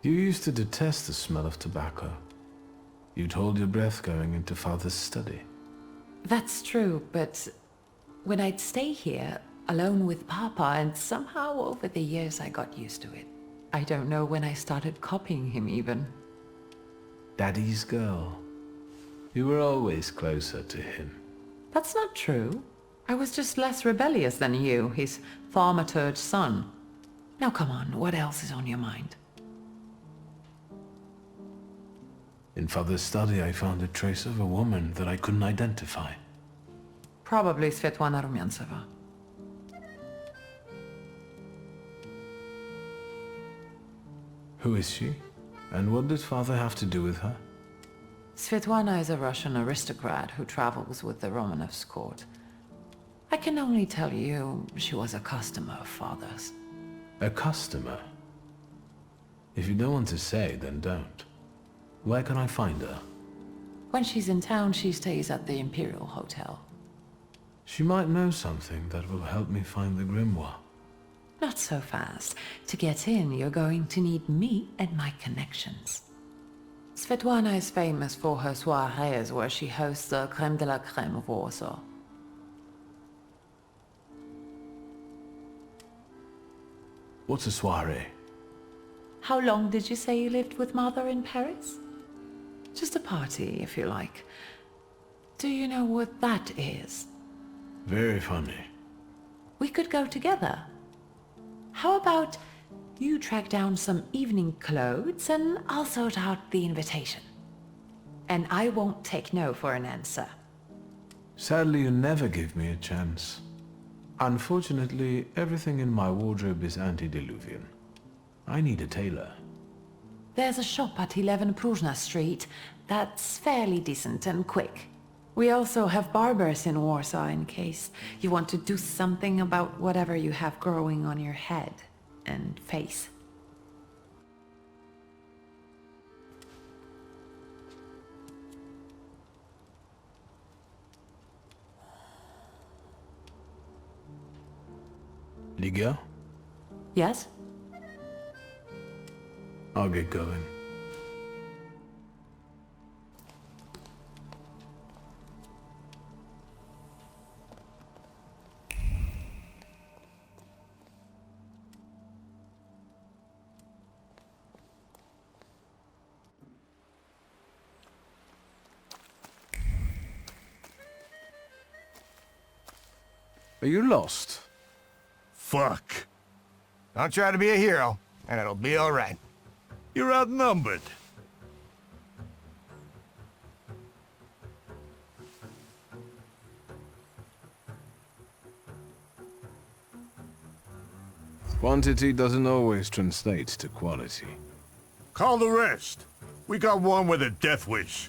A: You used to detest the smell of tobacco. You'd hold your breath going into Father's study.
K: That's true, but when I'd stay here, alone with Papa, and somehow over the years I got used to it. I don't know when I started copying him even.
A: Daddy's girl. You were always closer to him.
K: That's not true. I was just less rebellious than you, his Thaumaturge son. Now come on, what else is on your mind?
A: In Father's study, I found a trace of a woman that I couldn't identify.
K: Probably Svetlana Rumyantseva.
A: Who is she? And what did Father have to do with her?
K: Svetlana is a Russian aristocrat who travels with the Romanovs' court. I can only tell you she was a customer of Father's.
A: A customer? If you don't want to say, then don't. Where can I find her?
K: When she's in town, she stays at the Imperial Hotel.
A: She might know something that will help me find the grimoire.
K: Not so fast. To get in, you're going to need me and my connections. Svetlana is famous for her soirees where she hosts the crème de la crème of Warsaw.
A: What's a soiree?
K: How long did you say you lived with Mother in Paris? Just a party, if you like. Do you know what that is?
A: Very funny.
K: We could go together. How about you track down some evening clothes and I'll sort out the invitation. And I won't take no for an answer.
A: Sadly, you never give me a chance. Unfortunately, everything in my wardrobe is antediluvian. I need a tailor.
K: There's a shop at 11 Pruzhna Street that's fairly decent and quick. We also have barbers in Warsaw in case you want to do something about whatever you have growing on your head and face.
A: Liga?
K: Yes?
A: I'll get going. Are you lost?
P: fuck.
Q: Don't try to be a hero, and it'll be all right.
P: You're outnumbered.
A: Quantity doesn't always translate to quality.
P: Call the rest. We got one with a death wish.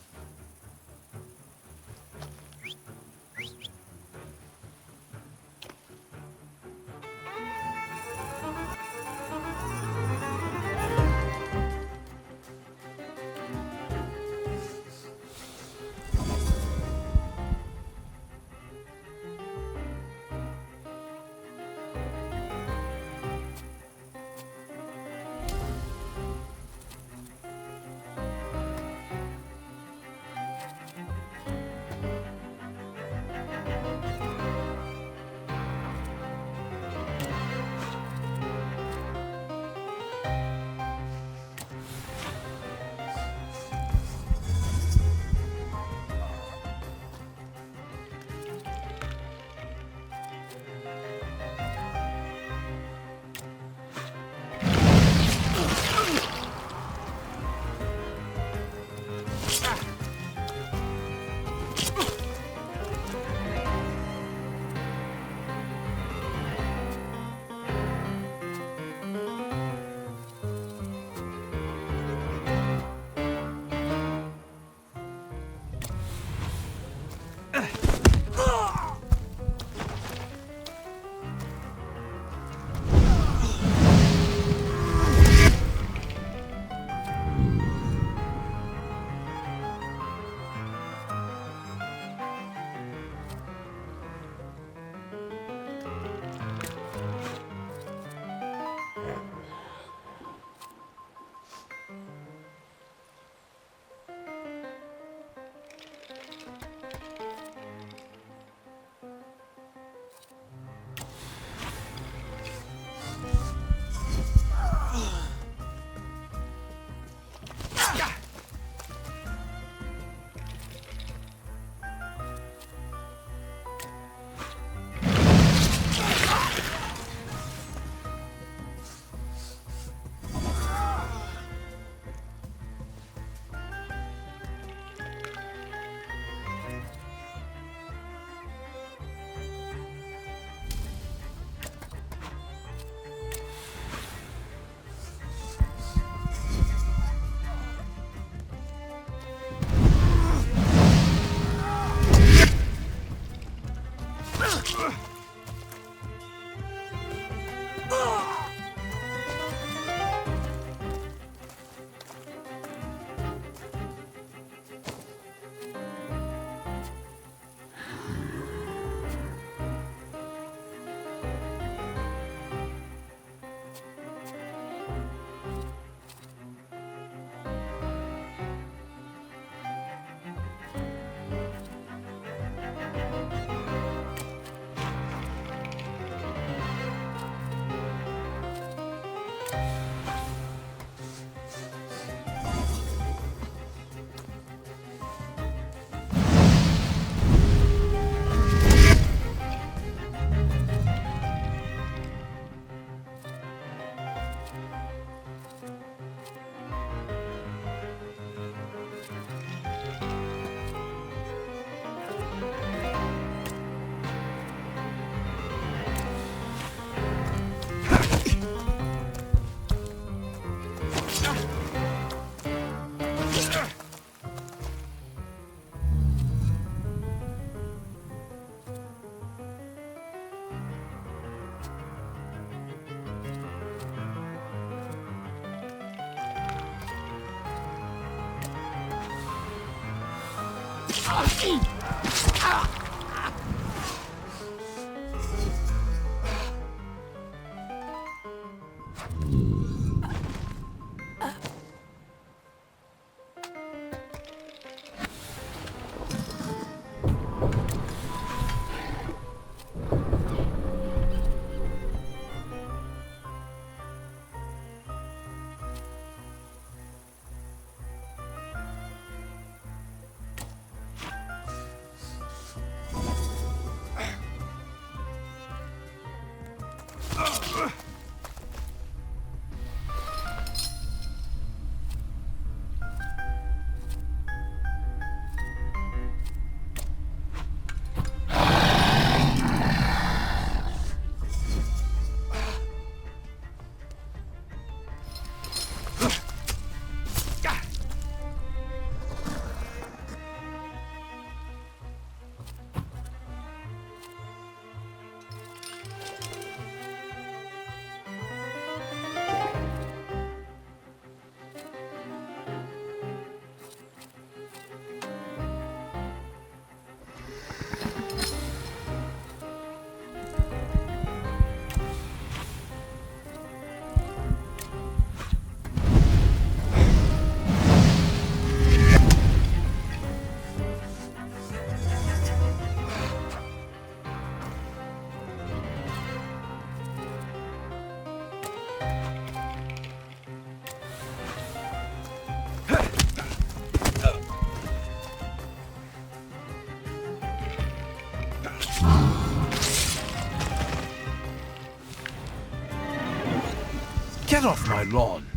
G: Get off my lawn!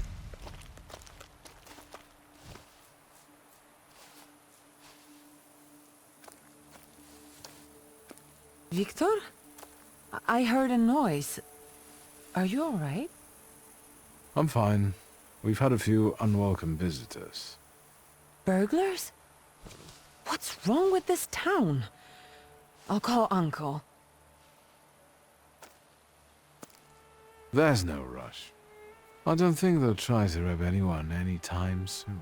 K: Victor? I heard a noise. Are you all right?
A: I'm fine. We've had a few unwelcome visitors.
K: Burglars? What's wrong with this town? I'll call Uncle.
A: There's no rush. I don't think they'll try to rob anyone anytime soon.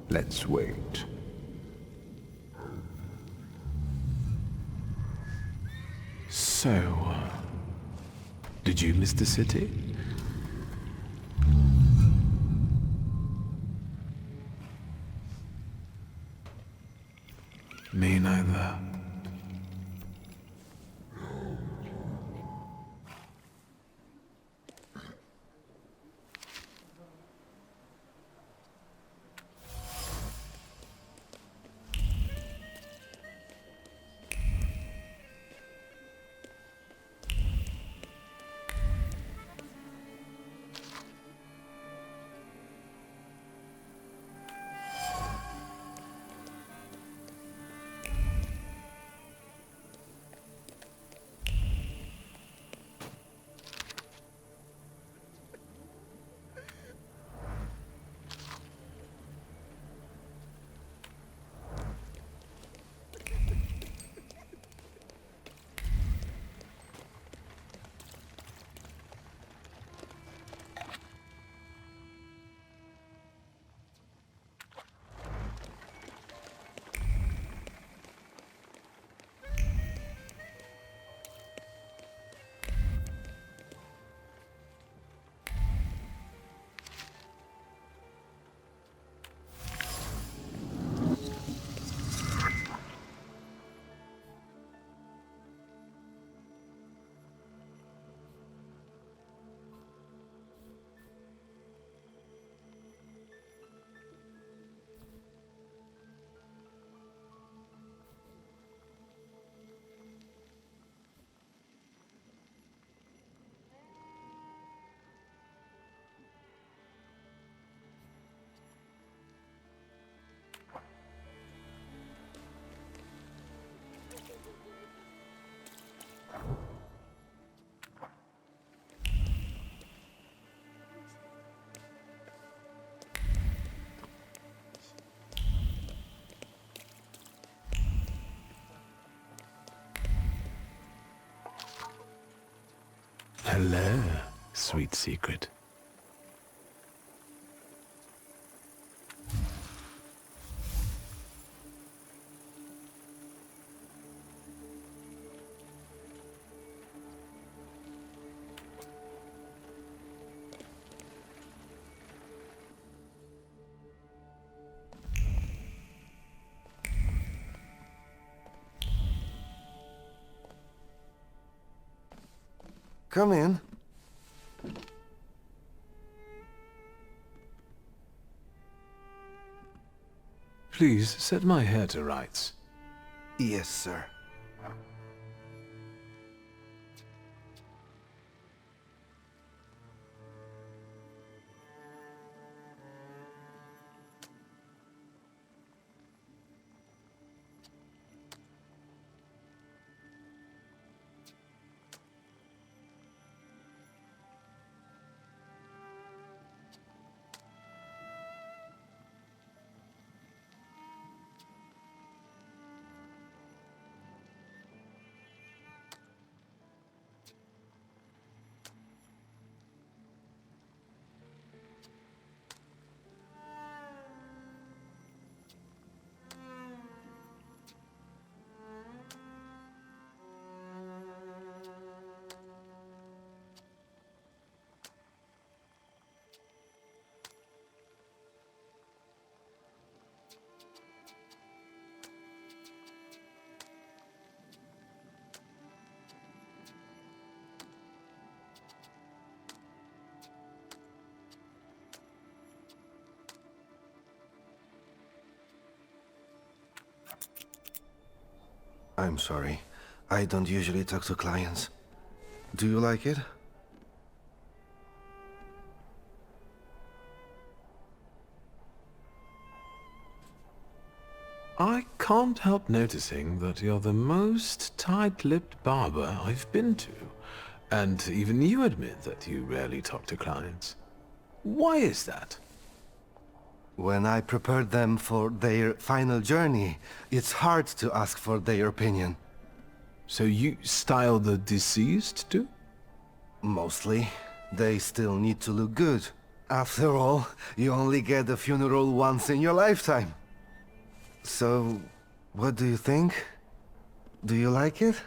A: Let's wait. So, did you miss the city? Me neither. Hello, sweet secret.
R: Come in.
A: Please set my hair to rights.
R: Yes, sir. I'm sorry. I don't usually talk to clients. Do you like it?
A: I can't help noticing that you're the most tight-lipped barber I've been to. And even you admit that you rarely talk to clients. Why is that?
R: When I prepared them for their final journey, it's hard to ask for their opinion.
A: So you style the deceased too?
R: Mostly. They still need to look good. After all, you only get a funeral once in your lifetime. So, what do you think? Do you like it?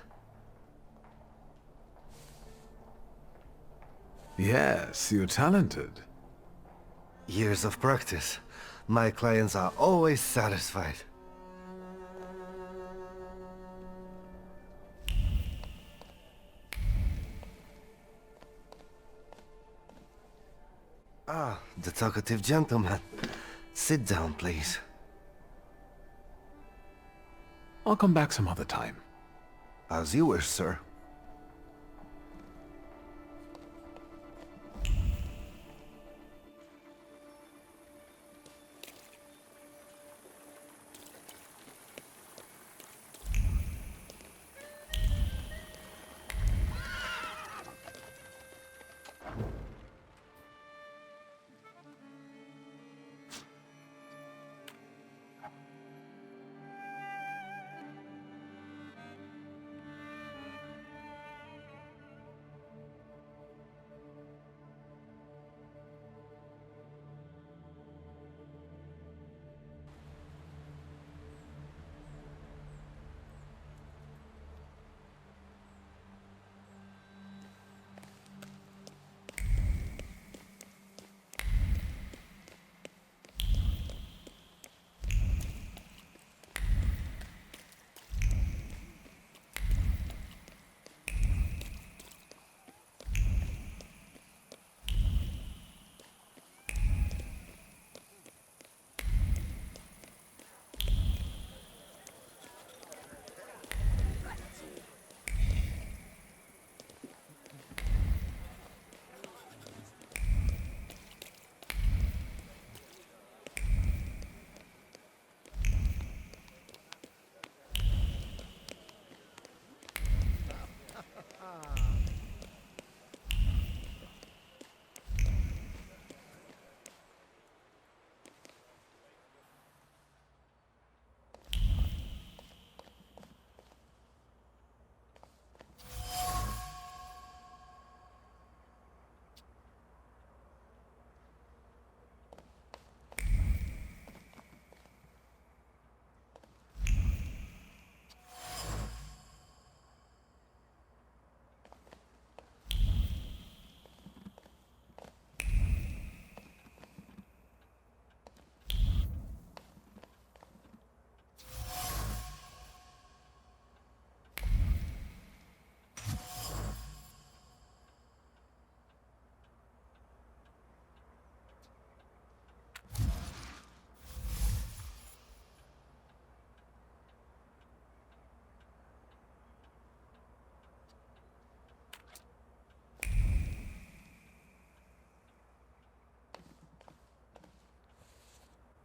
A: Yes, you're talented.
R: Years of practice. My clients are always satisfied. Ah, the talkative gentleman. Sit down, please.
A: I'll come back some other time.
R: As you wish, sir.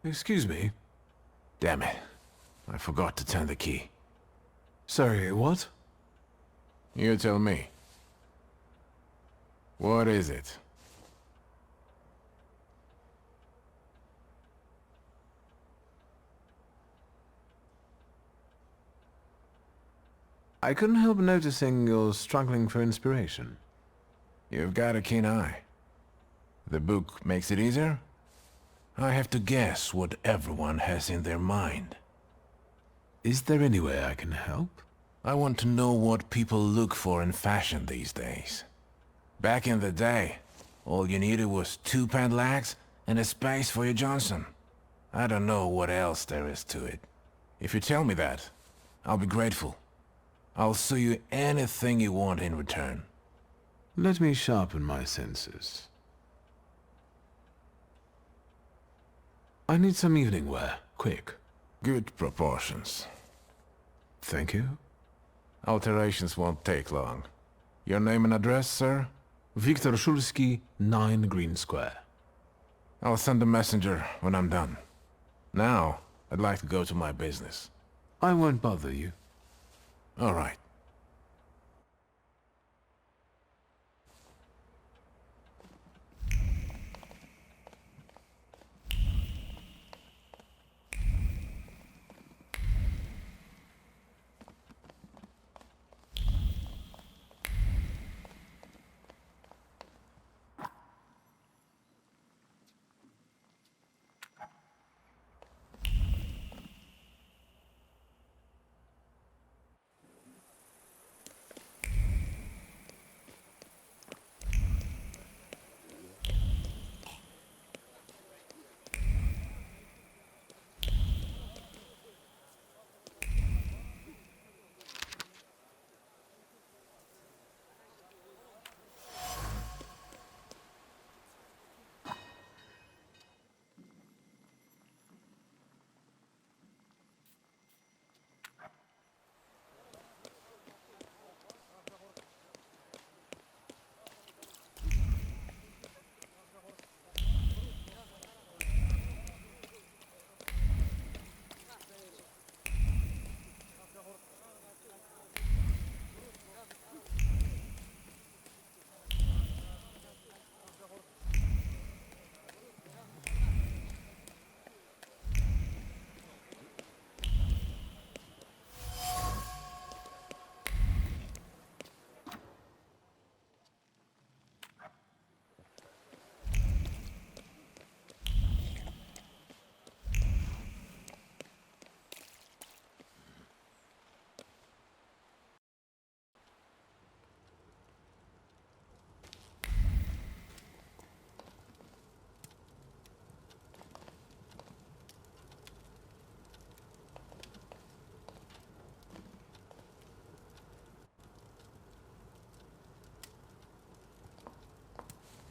A: Excuse me?
F: Damn it. I forgot to turn the key.
A: Sorry, what?
F: You tell me. What is it?
A: I couldn't help noticing you're struggling for inspiration.
F: You've got a keen eye. The book makes it easier? I have to guess what everyone has in their mind.
A: Is there any way I can help?
F: I want to know what people look for in fashion these days. Back in the day, all you needed was 2 pant legs and a space for your Johnson. I don't know what else there is to it. If you tell me that, I'll be grateful. I'll sew you anything you want in return.
A: Let me sharpen my senses. I need some evening wear, quick.
F: Good proportions.
A: Thank you.
F: Alterations won't take long. Your name and address, sir?
A: Viktor Szulski, 9 Green Square.
F: I'll send a messenger when I'm done. Now, I'd like to go to my business.
A: I won't bother you.
F: All right.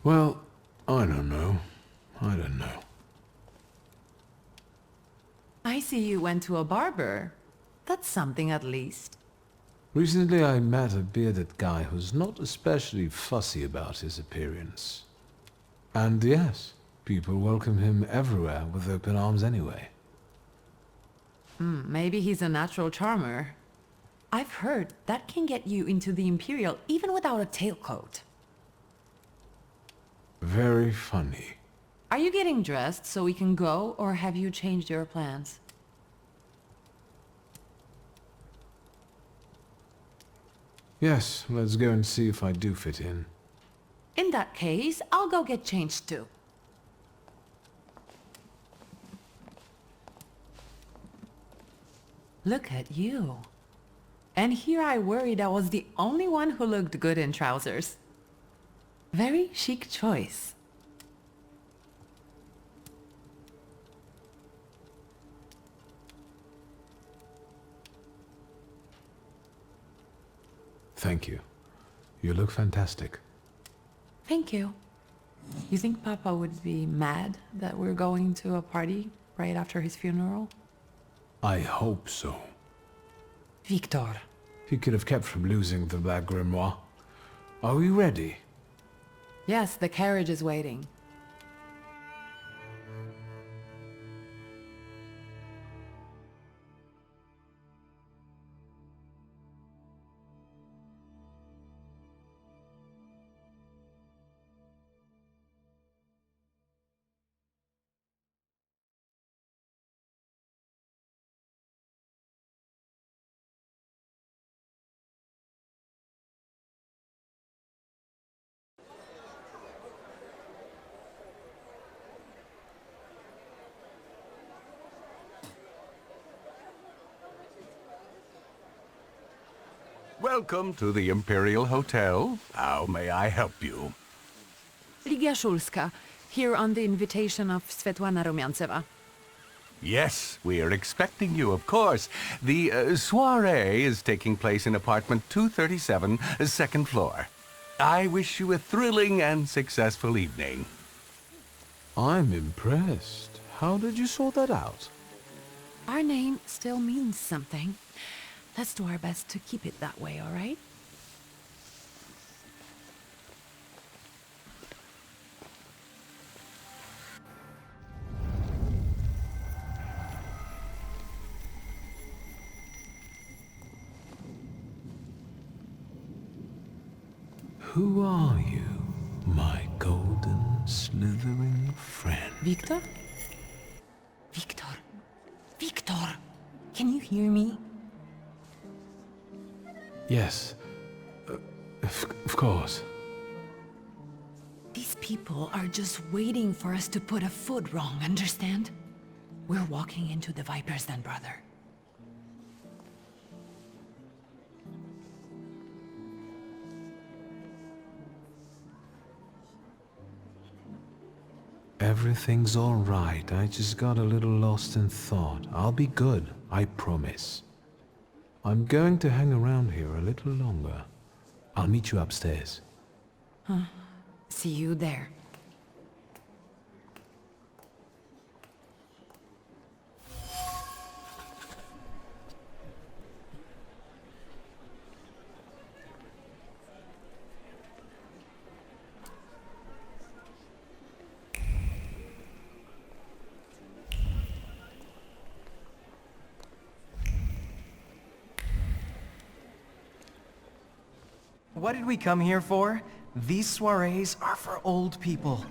A: Well, I don't know. I don't know.
K: I see you went to a barber. That's something at least.
A: Recently I met a bearded guy who's not especially fussy about his appearance. And yes, people welcome him everywhere with open arms anyway.
K: Maybe he's a natural charmer. I've heard that can get you into the Imperial even without a tailcoat.
A: Very funny.
K: Are you getting dressed so we can go, or have you changed your plans?
A: Yes, let's go and see if I do fit in.
K: In that case, I'll go get changed too. Look at you. And here I worried I was the only one who looked good in trousers. Very chic choice.
A: Thank you. You look fantastic.
K: Thank you. You think Papa would be mad that we're going to a party right after his funeral?
A: I hope so.
K: Victor.
A: He could have kept from losing the Black Grimoire. Are we ready?
K: Yes, the carriage is waiting.
S: Welcome to the Imperial Hotel. How may I help you?
K: Ligia Szulska, here on the invitation of Svetlana Rumyantseva.
S: Yes, we are expecting you, of course. The soiree is taking place in apartment 237, second floor. I wish you a thrilling and successful evening.
A: I'm impressed. How did you sort that out?
K: Our name still means something. Let's do our best to keep it that way, all right?
A: Who are you, my golden, slithering friend?
K: Victor? Victor? Victor! Can you hear me?
A: Yes. Of course.
K: These people are just waiting for us to put a foot wrong, understand? We're walking into the Viper's Den, brother.
A: Everything's all right. I just got a little lost in thought. I'll be good, I promise. I'm going to hang around here a little longer. I'll meet you upstairs.
K: Huh. See you there.
T: What did we come here for? These soirees are for old people.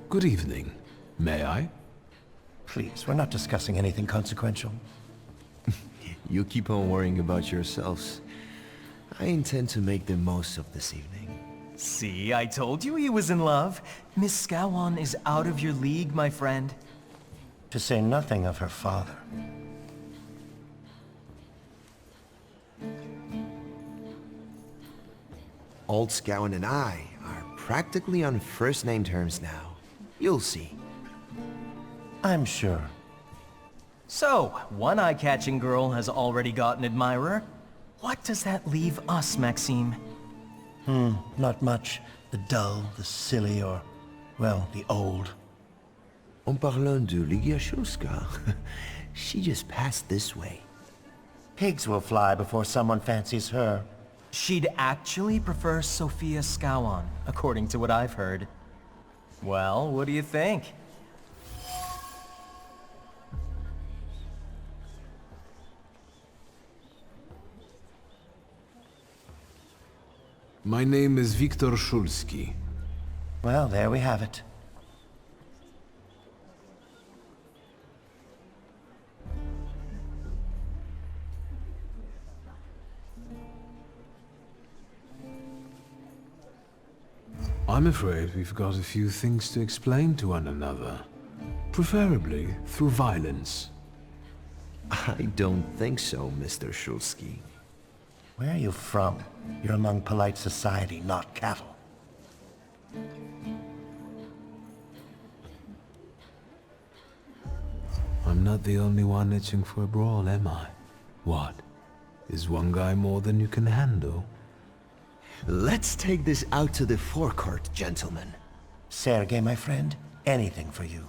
A: Good evening. May I?
L: Please, we're not discussing anything consequential. You keep on worrying about yourselves. I intend to make the most of this evening.
T: See, I told you he was in love. Miss Scowan is out of your league, my friend.
L: To say nothing of her father.
U: Old Scowan and I are practically on first-name terms now. You'll see.
L: I'm sure.
T: So, one eye-catching girl has already got an admirer. What does that leave us, Maxime?
L: Not much. The dull, the silly, or, well, the old.
U: En parlant de Ligia Szulska, she just passed this way.
L: Pigs will fly before someone fancies her.
T: She'd actually prefer Sophia Scowan, according to what I've heard. Well, what do you think?
A: My name is Viktor Szulski.
L: Well, there we have it.
A: I'm afraid we've got a few things to explain to one another. Preferably through violence.
U: I don't think so, Mr. Szulski.
L: Where are you from? You're among polite society, not cattle.
A: I'm not the only one itching for a brawl, am I? What? Is one guy more than you can handle?
U: Let's take this out to the forecourt, gentlemen.
L: Sergei, my friend, anything for you.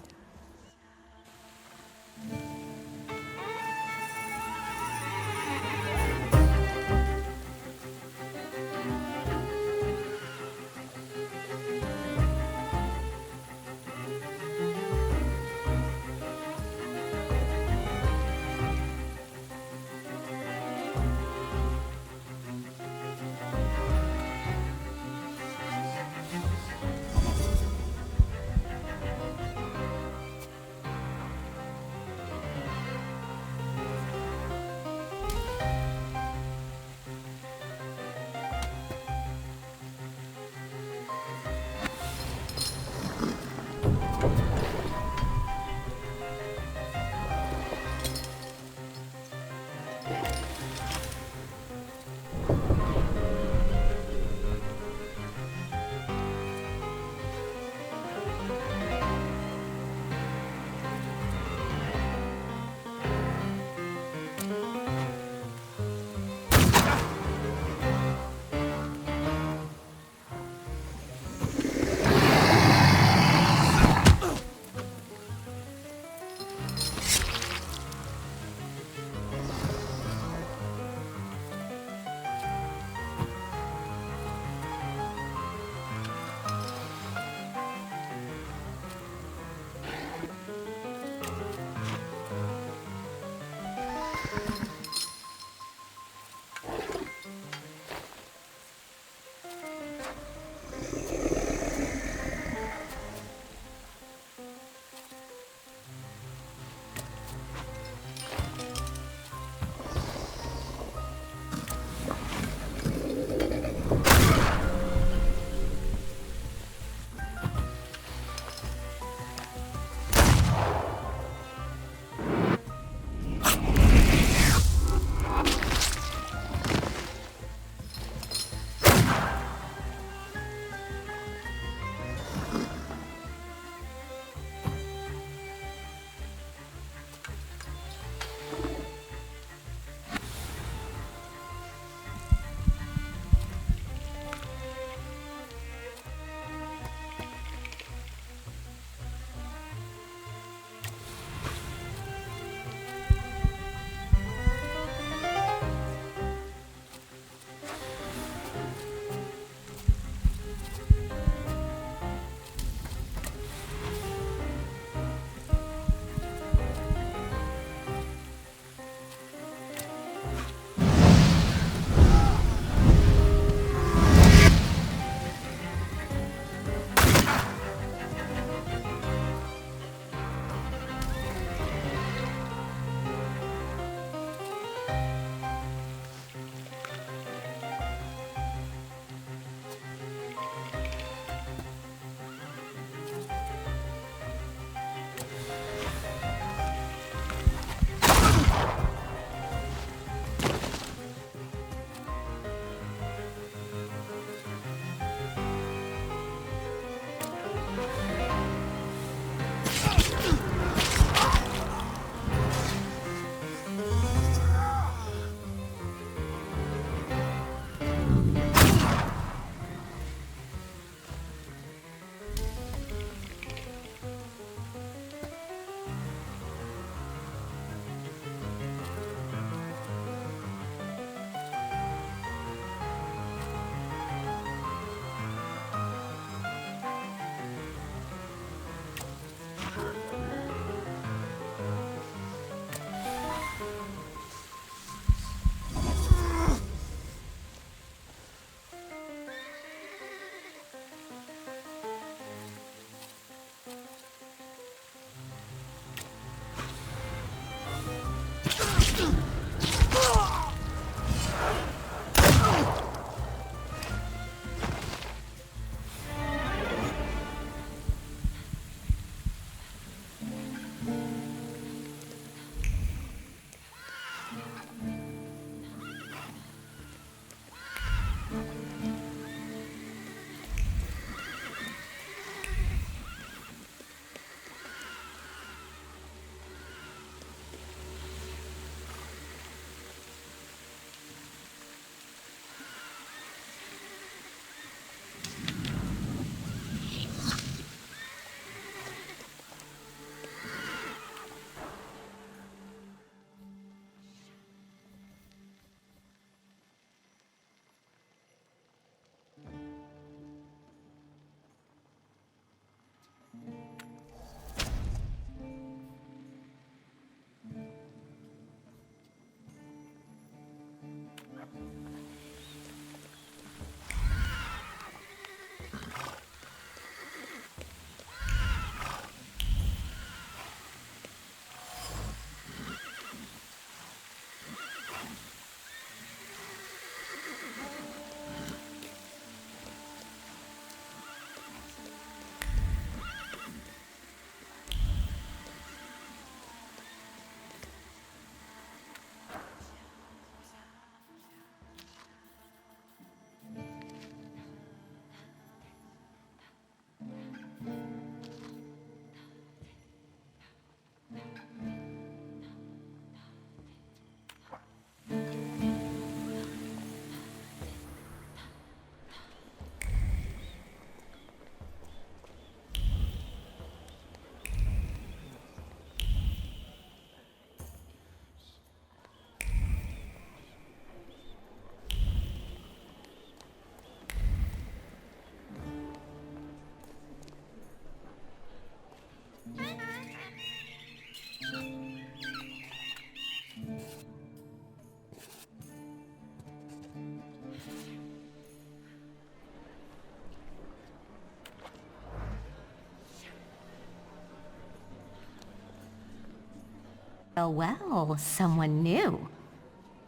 E: Well, well, someone new.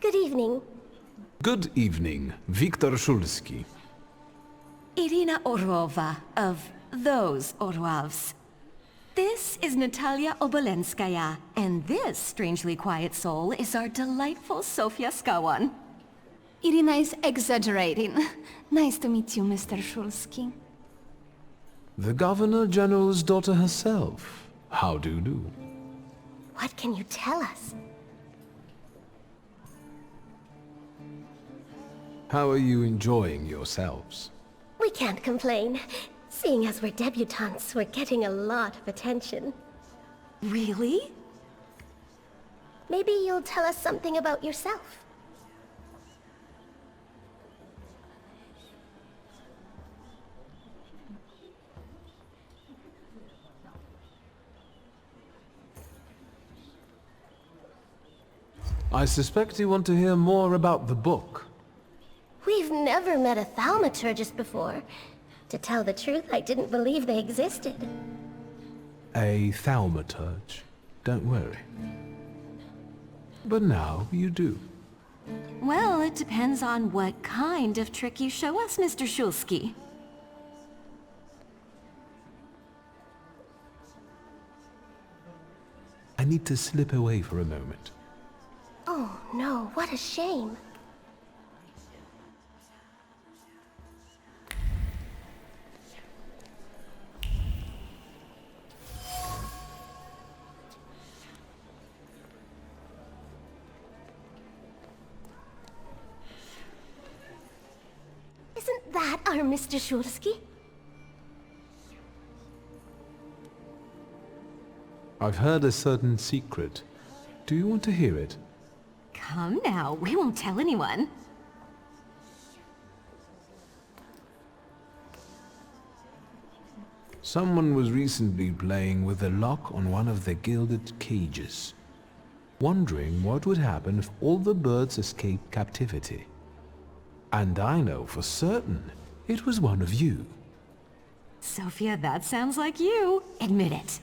B: Good evening.
A: Good evening, Viktor Szulski.
K: Irina Orlova of those Orlovs. This is Natalia Obolenskaya, and this strangely quiet soul is our delightful Sofia Skawan.
V: Irina is exaggerating. Nice to meet you, Mr. Szulski.
A: The Governor General's daughter herself. How do you do?
B: What can you tell us?
A: How are you enjoying yourselves?
B: We can't complain. Seeing as we're debutantes, we're getting a lot of attention.
K: Really?
B: Maybe you'll tell us something about yourself.
A: I suspect you want to hear more about the book.
B: We've never met a thaumaturgist before. To tell the truth, I didn't believe they existed.
A: A thaumaturge. Don't worry. But now you do.
K: Well, it depends on what kind of trick you show us, Mr. Szulski.
A: I need to slip away for a moment.
B: Oh no, what a shame. Isn't that our Mr. Szulski?
A: I've heard a certain secret. Do you want to hear it?
K: Come now, we won't tell anyone.
A: Someone was recently playing with the lock on one of the gilded cages, wondering what would happen if all the birds escaped captivity. And I know for certain it was one of you.
K: Sophia, that sounds like you. Admit it.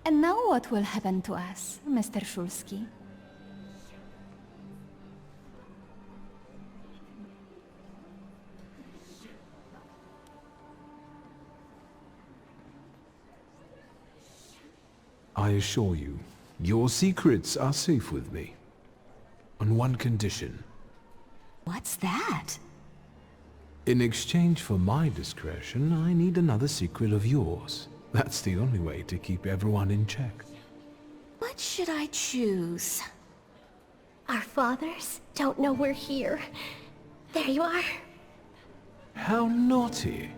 V: And now what will happen to us, Mr. Szulski?
A: I assure you, your secrets are safe with me. On one condition.
K: What's that?
A: In exchange for my discretion, I need another secret of yours. That's the only way to keep everyone in check.
K: What should I choose?
B: Our fathers don't know we're here. There you are.
A: How naughty.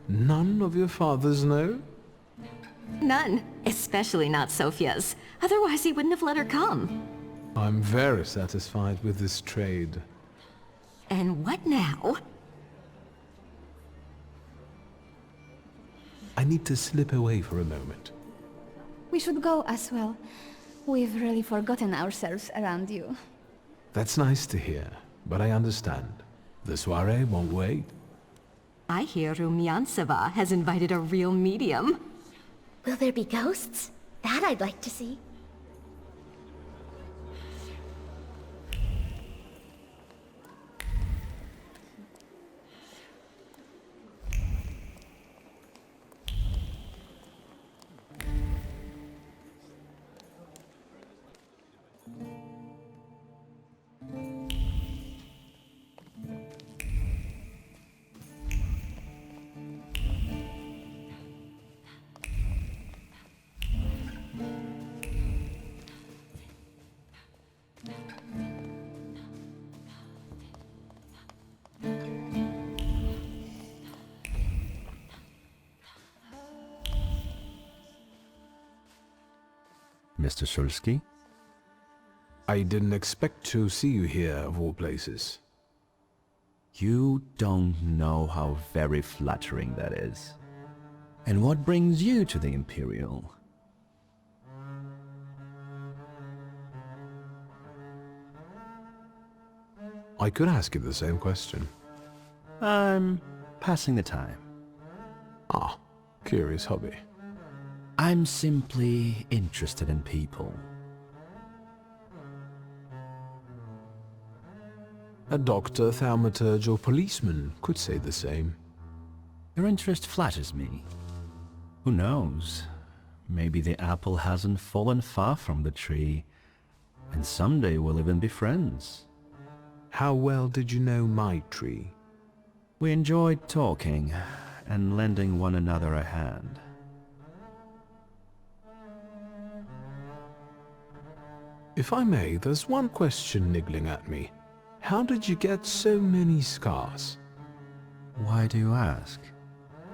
A: None of your fathers know?
K: None. Especially not Sophia's. Otherwise he wouldn't have let her come.
A: I'm very satisfied with this trade.
K: And what now?
A: I need to slip away for a moment.
V: We should go as well. We've really forgotten ourselves around you.
A: That's nice to hear, but I understand. The soiree won't wait.
K: I hear Rumyantseva has invited a real medium.
B: Will there be ghosts? That I'd like to see.
L: Mr. Szulski?
A: I didn't expect to see you here, of all places.
L: You don't know how very flattering that is. And what brings you to the Imperial?
A: I could ask you the same question.
L: I'm passing the time.
A: Ah, curious hobby.
L: I'm simply interested in people.
A: A doctor, thaumaturge, or policeman could say the same.
L: Your interest flatters me. Who knows? Maybe the apple hasn't fallen far from the tree, and someday we'll even be friends.
A: How well did you know my tree?
L: We enjoyed talking and lending one another a hand.
A: If I may, there's one question niggling at me. How did you get so many scars?
L: Why do you ask?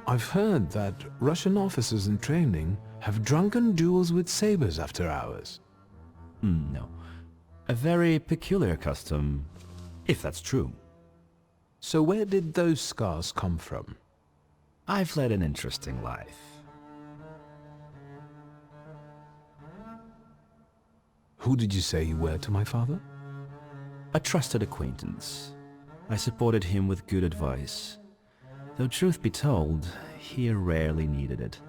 A: I've heard that Russian officers in training have drunken duels with sabers after hours.
L: No. A very peculiar custom, if that's true.
A: So where did those scars come from?
L: I've led an interesting life.
A: Who did you say you were to my father?
L: A trusted acquaintance. I supported him with good advice. Though truth be told, he rarely needed it.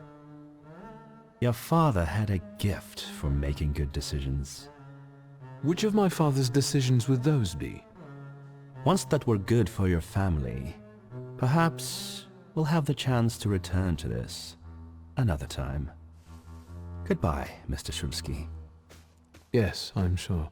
L: Your father had a gift for making good decisions.
A: Which of my father's decisions would those be?
L: Ones that were good for your family. Perhaps we'll have the chance to return to this another time. Goodbye, Mr. Shulsky.
A: Yes, I'm sure.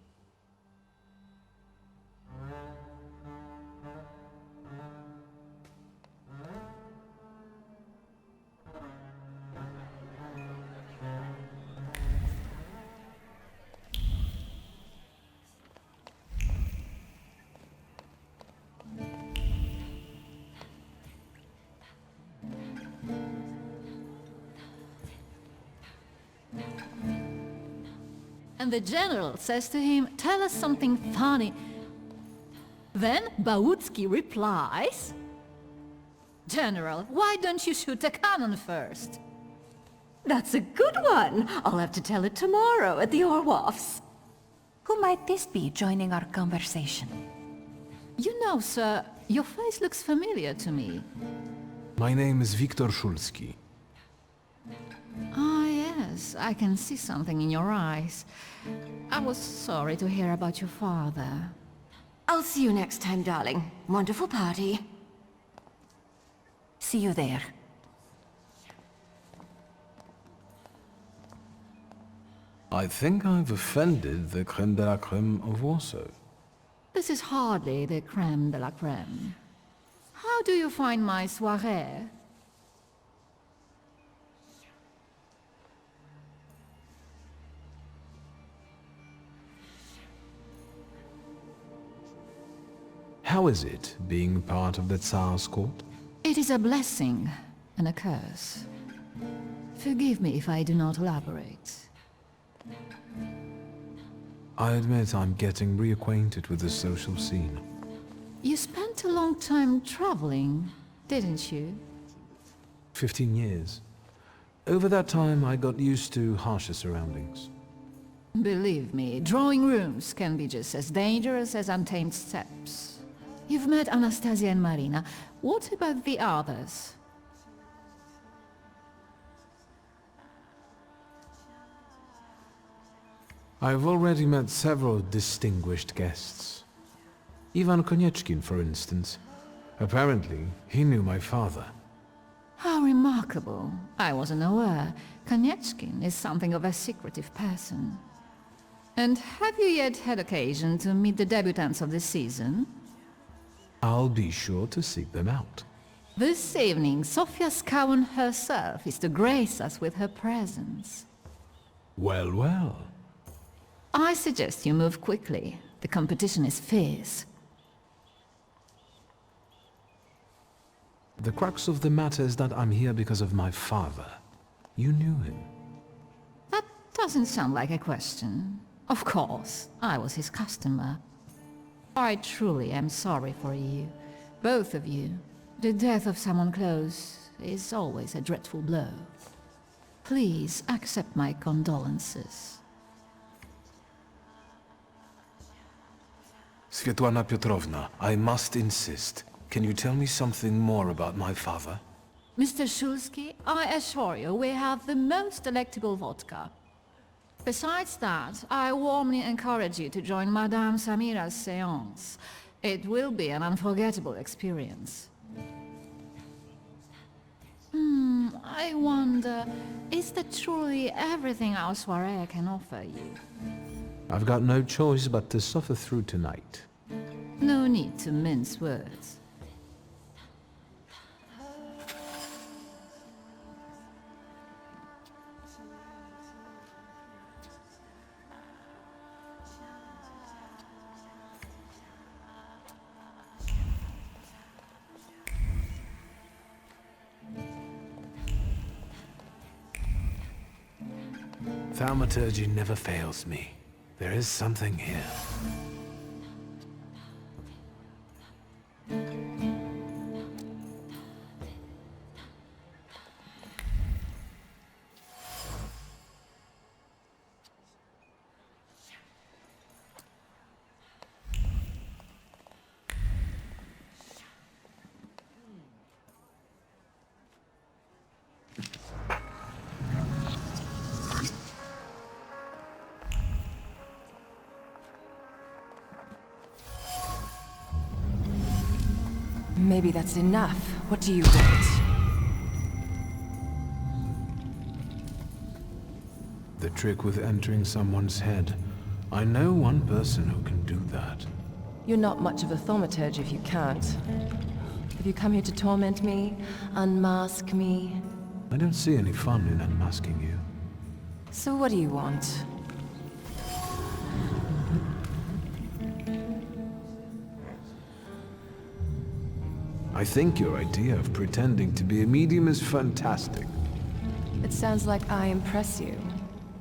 C: And the general says to him, "Tell us something funny." Then Bautsky replies, "General, why don't you shoot a cannon first?"
V: That's a good one. I'll have to tell it tomorrow at the Orloffs. Who might this be joining our conversation?
C: You know, sir, your face looks familiar to me.
A: My name is Viktor Shulsky.
C: Ah, yes, I can see something in your eyes. I was sorry to hear about your father.
V: I'll see you next time, darling. Wonderful party. See you there.
A: I think I've offended the creme de la creme of Warsaw.
C: This is hardly the creme de la creme. How do you find my soirée?
A: How is it, being part of the Tsar's court?
C: It is a blessing and a curse. Forgive me if I do not elaborate.
A: I admit I'm getting reacquainted with the social scene.
C: You spent a long time traveling, didn't you?
A: 15 years. Over that time, I got used to harsher surroundings.
C: Believe me, drawing rooms can be just as dangerous as untamed steppes. You've met Anastasia and Marina. What about the others?
A: I've already met several distinguished guests. Ivan Konieczkin, for instance. Apparently, he knew my father.
C: How remarkable. I wasn't aware. Konieczkin is something of a secretive person. And have you yet had occasion to meet the debutants of the season?
A: I'll be sure to seek them out.
C: This evening, Sofia Skowan herself is to grace us with her presence.
A: Well, well.
C: I suggest you move quickly. The competition is fierce.
A: The crux of the matter is that I'm here because of my father. You knew him.
C: That doesn't sound like a question. Of course, I was his customer. I truly am sorry for you, both of you. The death of someone close is always a dreadful blow. Please accept my condolences.
A: Svetlana Petrovna, I must insist. Can you tell me something more about my father?
C: Mr. Shulsky, I assure you we have the most delectable vodka. Besides that, I warmly encourage you to join Madame Samira's séance. It will be an unforgettable experience. I wonder, is that truly everything our soirée can offer you?
A: I've got no choice but to suffer through tonight.
C: No need to mince words.
A: Thaumaturge never fails me. There is something here.
K: Maybe that's enough. What do you want?
A: The trick with entering someone's head. I know one person who can do that.
D: You're not much of a thaumaturge if you can't. Have you come here to torment me? Unmask me?
A: I don't see any fun in unmasking you.
D: So what do you want?
A: I think your idea of pretending to be a medium is fantastic.
D: It sounds like I impress you.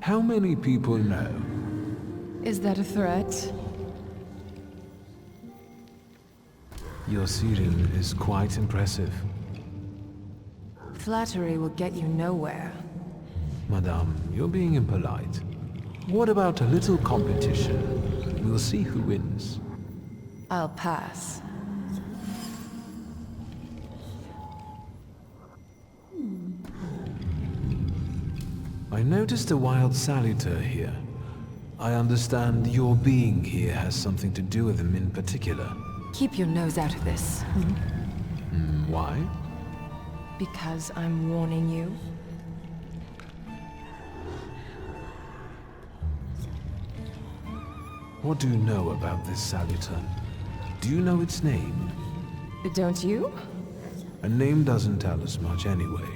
A: How many people know?
D: Is that a threat?
A: Your sirena is quite impressive.
D: Flattery will get you nowhere.
A: Madame, you're being impolite. What about a little competition? We'll see who wins.
D: I'll pass.
A: I noticed a wild saluter here. I understand your being here has something to do with him in particular.
D: Keep your nose out of this.
A: Why?
D: Because I'm warning you.
A: What do you know about this saluter? Do you know its name?
D: Don't you?
A: A name doesn't tell us much anyway.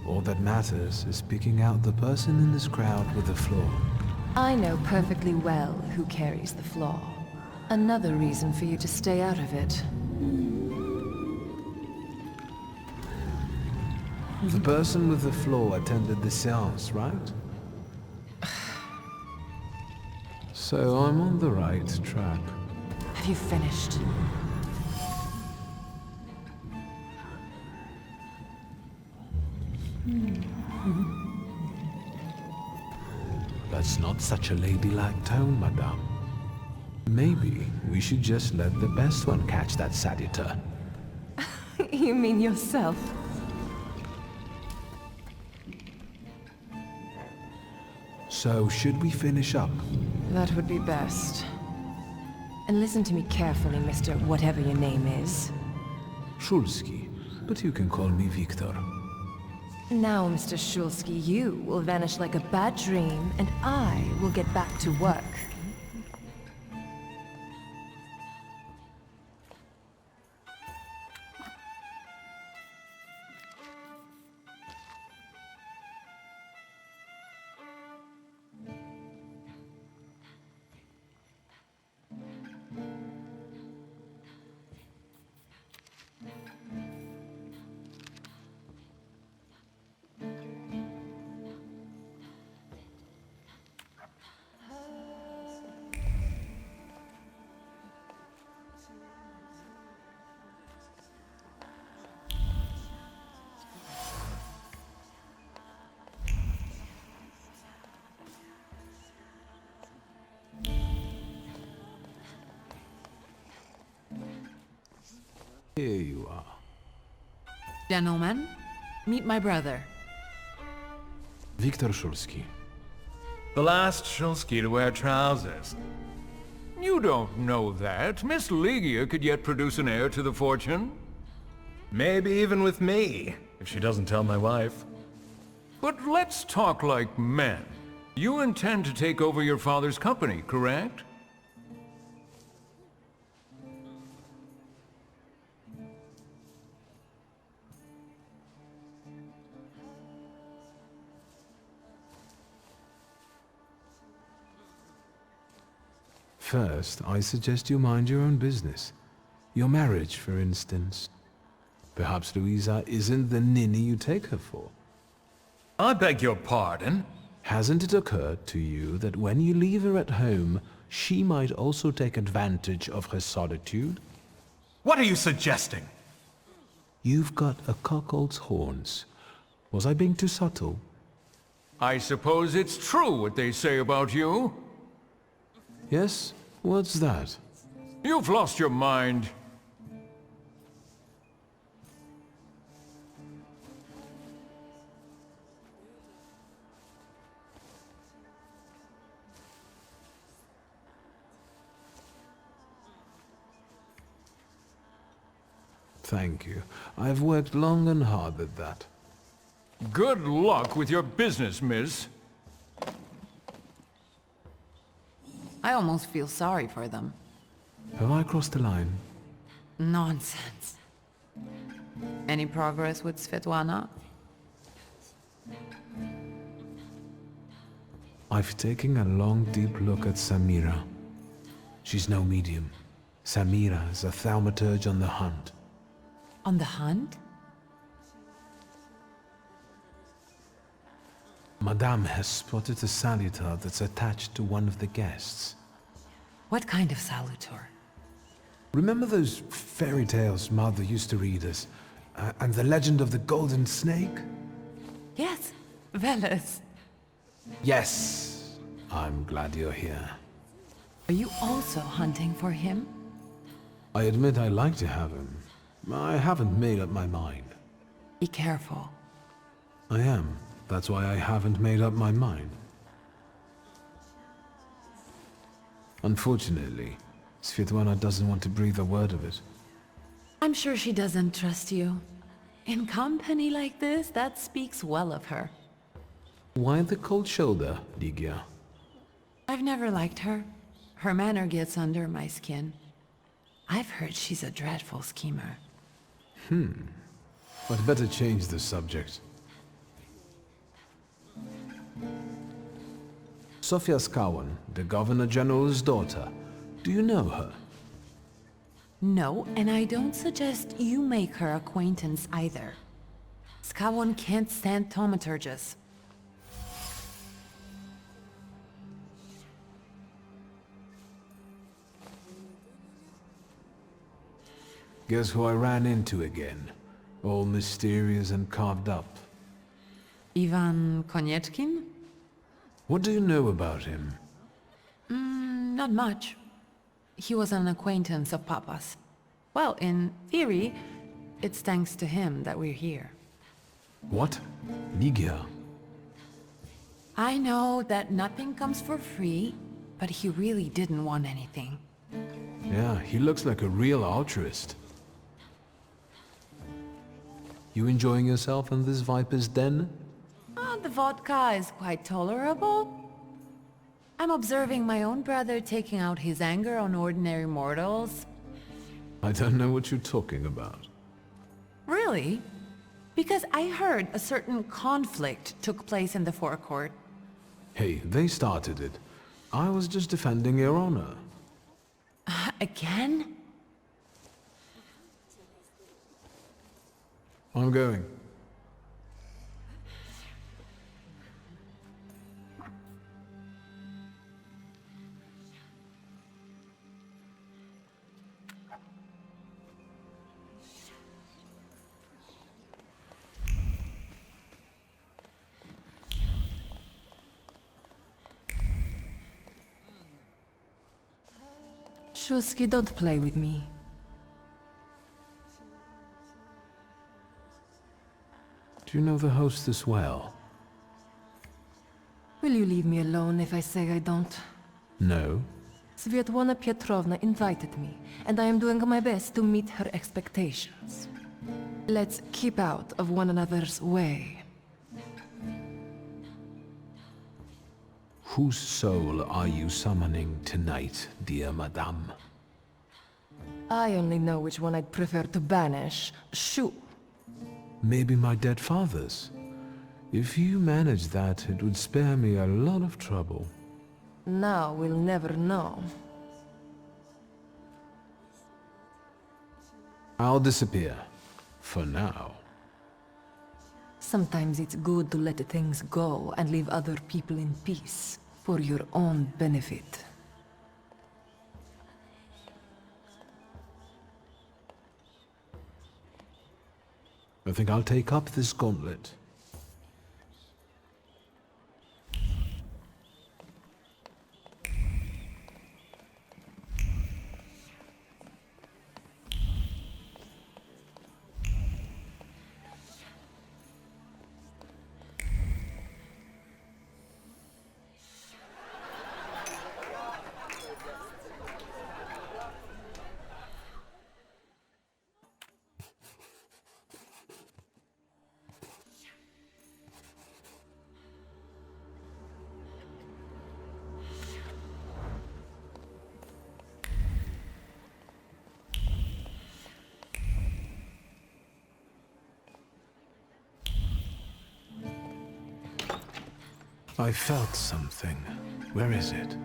A: All that matters is picking out the person in this crowd with the flaw.
D: I know perfectly well who carries the flaw. Another reason for you to stay out of it.
A: The person with the flaw attended the séance, right? So I'm on the right track.
D: Have you finished?
A: That's not such a ladylike tone, madame. Maybe we should just let the best one catch that saluter.
D: You mean yourself?
A: So, should we finish up?
D: That would be best. And listen to me carefully, Mr. Whatever your name is.
A: Shulsky, but you can call me Victor.
D: Now, Mr. Shulsky, you will vanish like a bad dream, and I will get back to work.
A: Here you are.
K: Gentlemen, meet my brother.
A: Victor Shulsky.
H: The last Shulsky to wear trousers. You don't know that. Miss Ligia could yet produce an heir to the fortune.
T: Maybe even with me, if she doesn't tell my wife.
H: But let's talk like men. You intend to take over your father's company, correct?
A: First, I suggest you mind your own business. Your marriage, for instance. Perhaps Louisa isn't the ninny you take her for.
H: I beg your pardon?
A: Hasn't it occurred to you that when you leave her at home, she might also take advantage of her solitude?
T: What are you suggesting?
A: You've got a cuckold's horns. Was I being too subtle?
H: I suppose it's true what they say about you.
A: Yes? What's that?
H: You've lost your mind.
A: Thank you. I've worked long and hard at that.
H: Good luck with your business, miss.
K: I almost feel sorry for them.
A: Have I crossed the line?
K: Nonsense. Any progress with Svetlana?
A: I've taken a long, deep look at Samira. She's no medium. Samira is a thaumaturge on the hunt.
K: On the hunt?
A: Madame has spotted a salutar that's attached to one of the guests.
K: What kind of salutar?
A: Remember those fairy tales Mother used to read us? And the legend of the golden snake?
K: Yes, Veles.
A: Yes. I'm glad you're here.
K: Are you also hunting for him?
A: I admit I like to have him. I haven't made up my mind.
K: Be careful.
A: I am. That's why I haven't made up my mind. Unfortunately, Svetlana doesn't want to breathe a word of it.
K: I'm sure she doesn't trust you. In company like this, that speaks well of her.
A: Why the cold shoulder, Ligia?
K: I've never liked her. Her manner gets under my skin. I've heard she's a dreadful schemer.
A: I'd better change the subject. Sofia Skawan, the Governor General's daughter. Do you know her?
K: No, and I don't suggest you make her acquaintance either. Skawan can't stand thaumaturges.
A: Guess who I ran into again? All mysterious and carved up.
K: Ivan Konieczkin?
A: What do you know about him?
K: Not much. He was an acquaintance of Papa's. Well, in theory, it's thanks to him that we're here.
A: What? Ligia?
K: I know that nothing comes for free, but he really didn't want anything.
A: Yeah, he looks like a real altruist. You enjoying yourself in this viper's den?
K: The vodka is quite tolerable. I'm observing my own brother taking out his anger on ordinary mortals.
A: I don't know what you're talking about.
K: Really? Because I heard a certain conflict took place in the forecourt.
A: Hey, they started it. I was just defending your honor.
K: Again?
A: I'm going.
K: Shuski, don't play with me.
A: Do you know the hostess well?
K: Will you leave me alone if I say I don't?
A: No.
D: Svetlana Petrovna invited me, and I am doing my best to meet her expectations. Let's keep out of one another's way.
A: Whose soul are you summoning tonight, dear madame?
D: I only know which one I'd prefer to banish. Shoo!
A: Maybe my dead father's. If you manage that, it would spare me a lot of trouble.
D: Now we'll never know.
A: I'll disappear. For now.
D: Sometimes it's good to let things go and leave other people in peace, for your own benefit.
A: I think I'll take up this gauntlet. I felt something. Where is it?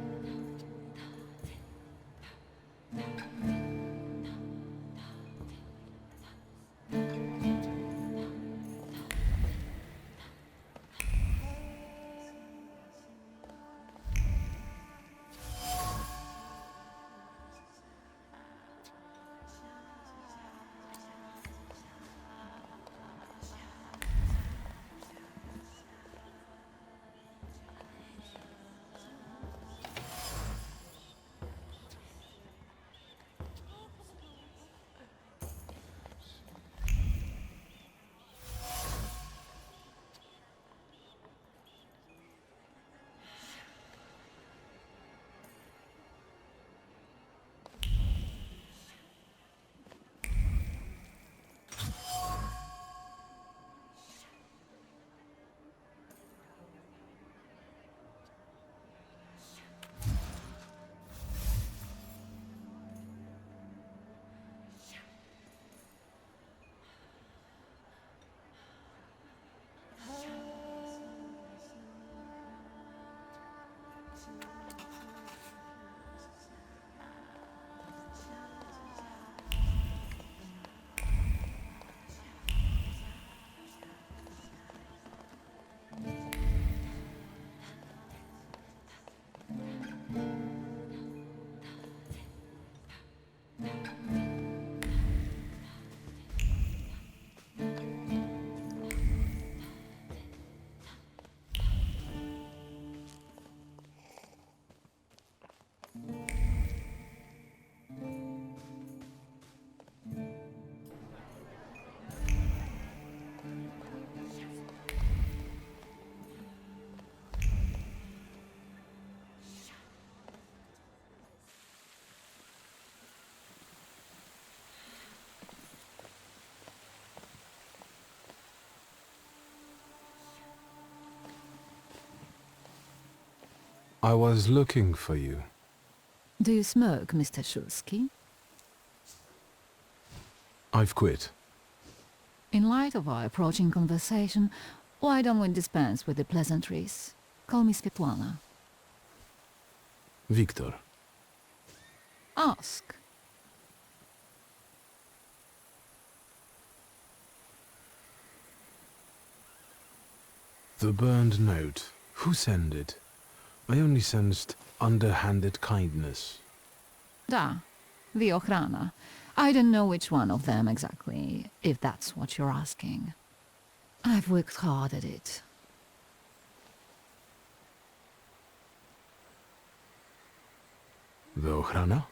A: I was looking for you.
C: Do you smoke, Mr. Shulsky?
A: I've quit.
C: In light of our approaching conversation, why don't we dispense with the pleasantries? Call me Svetlana.
A: Victor.
C: Ask.
A: The burned note. Who sent it? I only sensed underhanded kindness.
C: Da, the Ochrana. I don't know which one of them exactly, if that's what you're asking. I've worked hard at it.
A: The Ochrana?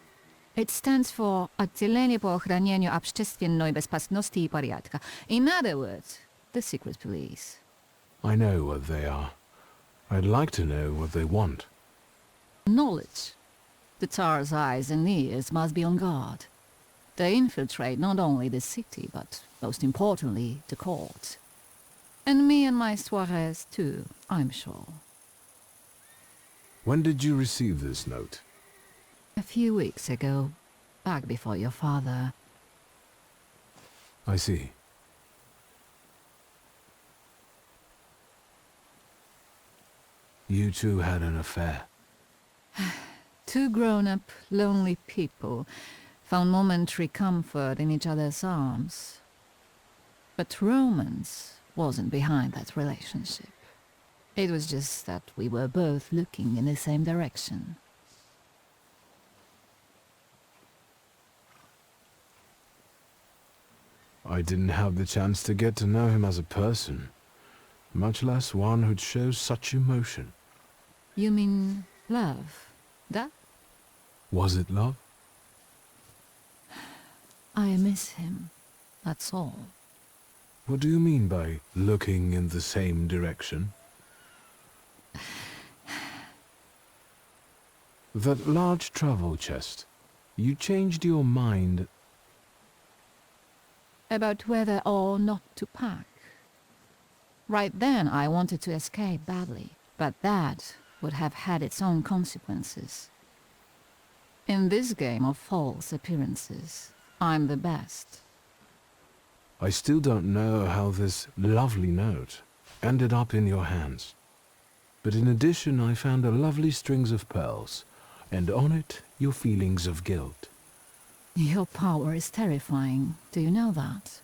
C: It stands for Отделение по охранению общественной безопасности и порядка. In other words, the secret police.
A: I know what they are. I'd like to know what they want.
C: Knowledge. The Tsar's eyes and ears must be on guard. They infiltrate not only the city, but most importantly, the court. And me and my soirees too, I'm sure.
A: When did you receive this note?
C: A few weeks ago, back before your father.
A: I see. You two had an affair.
C: Two grown-up, lonely people found momentary comfort in each other's arms. But romance wasn't behind that relationship. It was just that we were both looking in the same direction.
A: I didn't have the chance to get to know him as a person, much less one who'd show such emotion.
C: You mean love? That?
A: Was it love?
C: I miss him, that's all.
A: What do you mean by looking in the same direction? That large travel chest. You changed your mind
C: about whether or not to pack. Right then I wanted to escape badly, but that would have had its own consequences. In this game of false appearances, I'm the best.
A: I still don't know how this lovely note ended up in your hands. But in addition, I found a lovely strings of pearls, and on it, your feelings of guilt.
C: Your power is terrifying. Do you know that?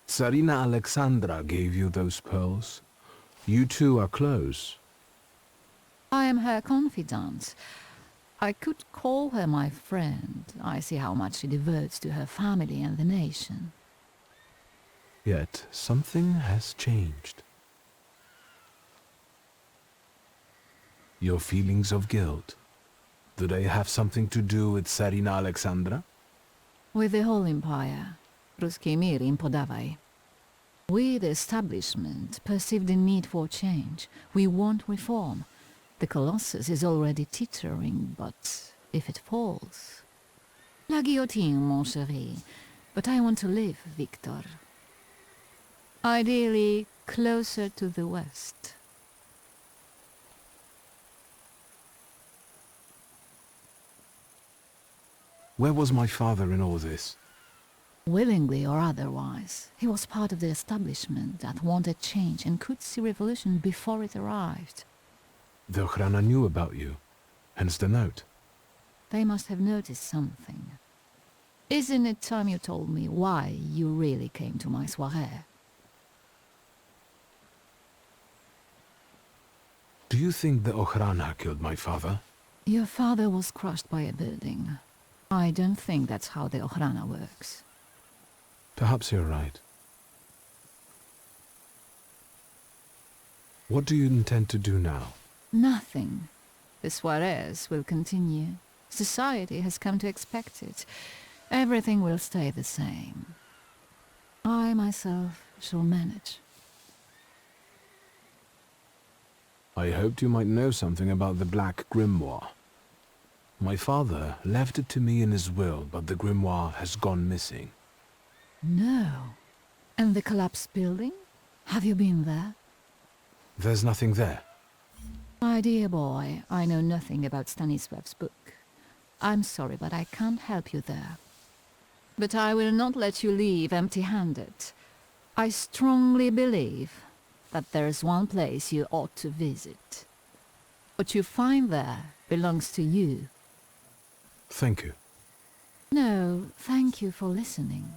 A: Tsarina Alexandra gave you those pearls. You two are close.
C: I am her confidant. I could call her my friend. I see how much she devotes to her family and the nation.
A: Yet something has changed. Your feelings of guilt, do they have something to do with Tsarina Alexandra?
C: With the whole empire, Ruski mir im podawaj. We, the establishment, perceive the need for change. We want reform. The Colossus is already teetering, but if it falls... La guillotine, mon chéri. But I want to live, Victor. Ideally, closer to the west.
A: Where was my father in all this?
C: Willingly or otherwise, he was part of the establishment that wanted change and could see revolution before it arrived.
A: The Ochrana knew about you, hence the note.
C: They must have noticed something. Isn't it time you told me why you really came to my soirée?
A: Do you think the Ochrana killed my father?
C: Your father was crushed by a building. I don't think that's how the Ochrana works.
A: Perhaps you're right. What do you intend to do now?
C: Nothing. The soirées will continue. Society has come to expect it. Everything will stay the same. I myself shall manage.
A: I hoped you might know something about the Black Grimoire. My father left it to me in his will, but the grimoire has gone missing.
C: No. And the collapsed building? Have you been there?
A: There's nothing there.
C: My dear boy, I know nothing about Stanisław's book. I'm sorry, but I can't help you there. But I will not let you leave empty-handed. I strongly believe that there's one place you ought to visit. What you find there belongs to you.
A: Thank you.
C: No, thank you for listening.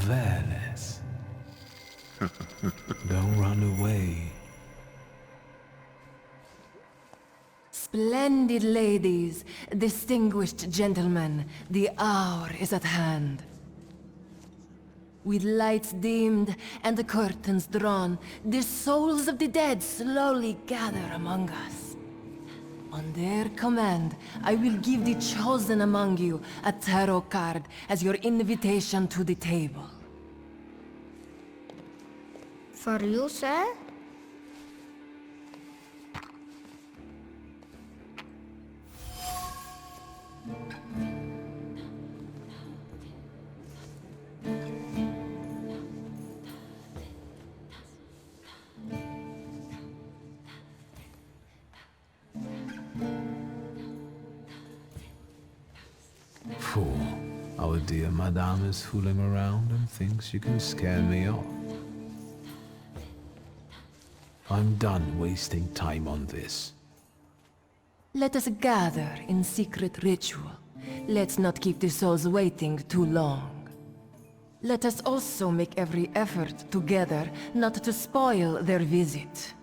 A: Darles. Don't run away.
D: Splendid ladies, distinguished gentlemen, the hour is at hand. With lights dimmed and the curtains drawn, the souls of the dead slowly gather among us. On their command, I will give the chosen among you a tarot card as your invitation to the table.
J: For you, sir?
A: Fool. Our dear madame is fooling around and thinks you can scare me off. I'm done wasting time on this.
D: Let us gather in secret ritual. Let's not keep the souls waiting too long. Let us also make every effort together not to spoil their visit.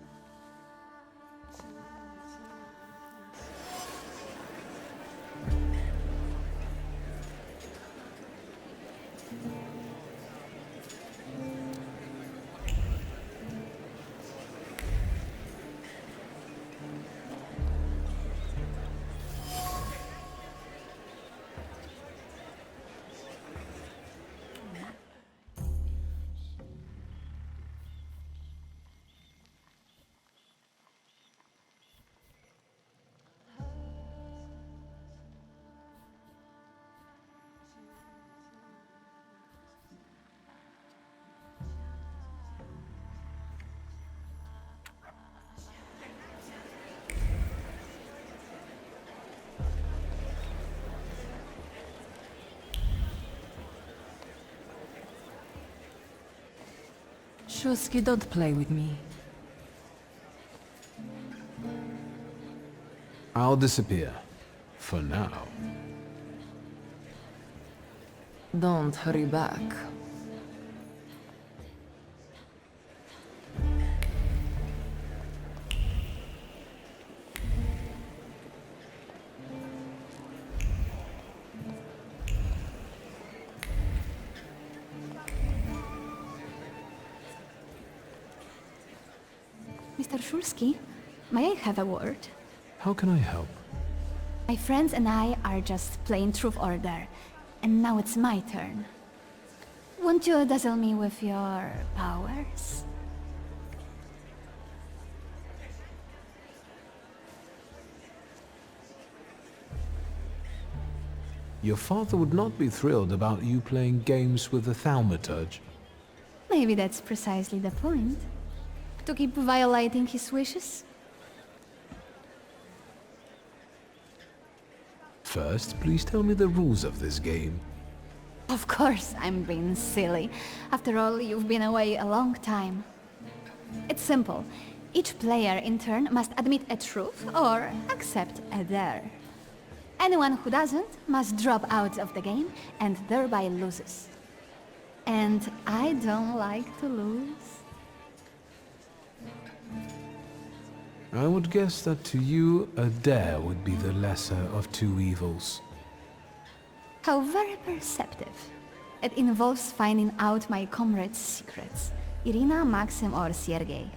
D: Shusky, don't play with me.
A: I'll disappear. For now.
D: Don't hurry back.
M: Mr. Shulsky, may I have a word?
A: How can I help?
M: My friends and I are just playing Truth Order, and now it's my turn. Won't you dazzle me with your powers?
A: Your father would not be thrilled about you playing games with the Thaumaturge.
M: Maybe that's precisely the point. To keep violating his wishes?
A: First, please tell me the rules of this game.
M: Of course, I'm being silly. After all, you've been away a long time. It's simple. Each player in turn must admit a truth or accept a dare. Anyone who doesn't must drop out of the game and thereby loses. And I don't like to lose.
A: I would guess that to you, a dare would be the lesser of two evils.
M: How very perceptive. It involves finding out my comrades' secrets. Irina, Maxim, or Sergei.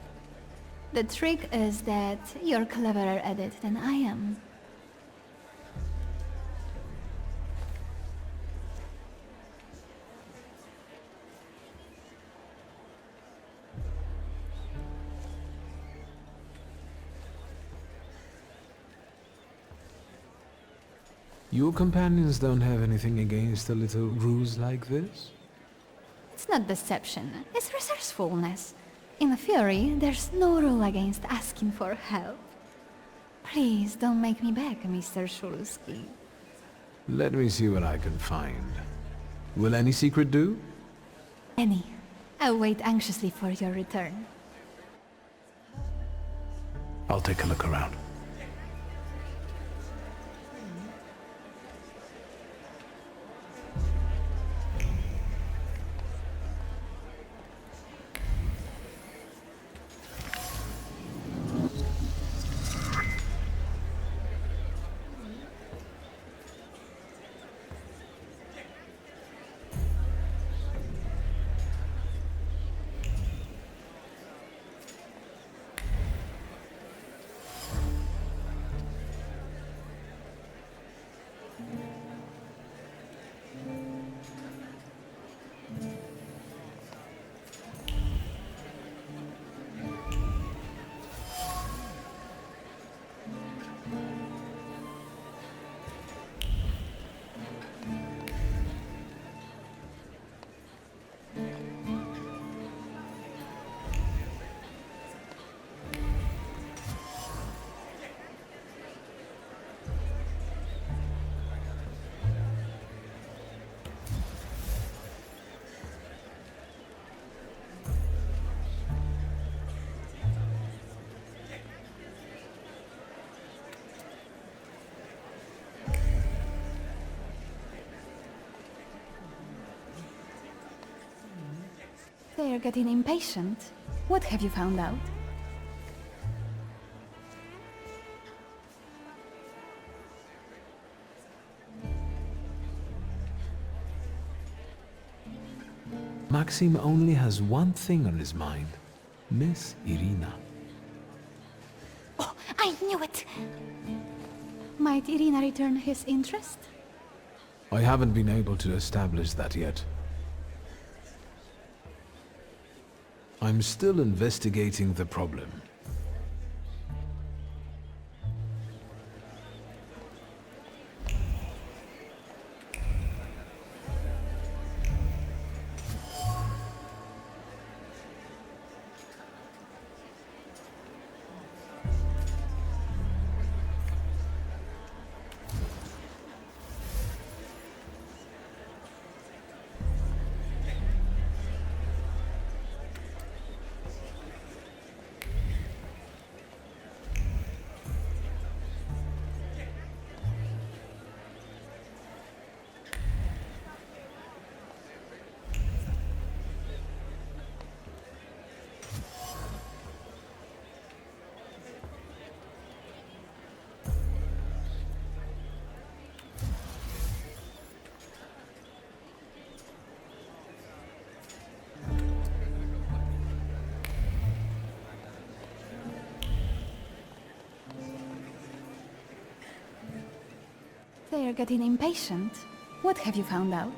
M: The trick is that you're cleverer at it than I am.
A: Your companions don't have anything against a little ruse like this?
M: It's not deception, it's resourcefulness. In theory, there's no rule against asking for help. Please don't make me beg, Mr. Shulsky.
A: Let me see what I can find. Will any secret do?
M: Any. I'll wait anxiously for your return.
A: I'll take a look around.
M: They are getting impatient. What have you found out?
A: Maxim only has one thing on his mind. Miss Irina.
M: Oh, I knew it! Might Irina return his interest?
A: I haven't been able to establish that yet. I'm still investigating the problem.
M: They are getting impatient. What have you found out?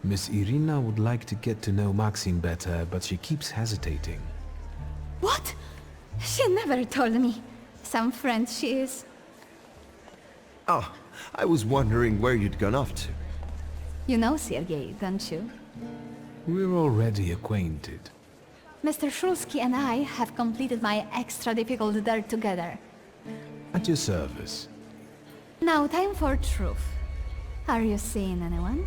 A: Miss Irina would like to get to know Maxim better, but she keeps hesitating.
M: What? She never told me. Some friend she is.
U: Oh, I was wondering where you'd gone off to.
M: You know Sergei, don't you?
A: We're already acquainted.
M: Mr. Shulsky and I have completed my extra difficult dirt together.
A: At your service.
M: Now time for truth. Are you seeing anyone?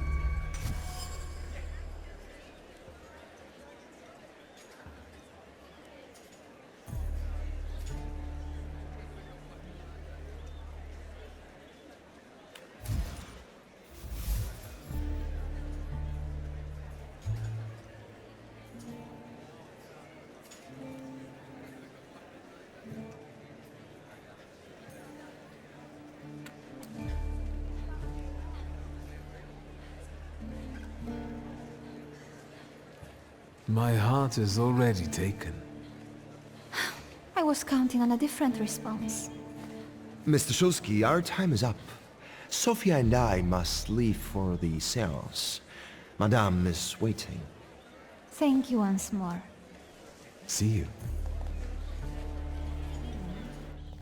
A: My heart is already taken.
M: I was counting on a different response.
U: Mr. Shulsky, our time is up. Sophia and I must leave for the seance. Madame is waiting.
M: Thank you once more.
A: See you.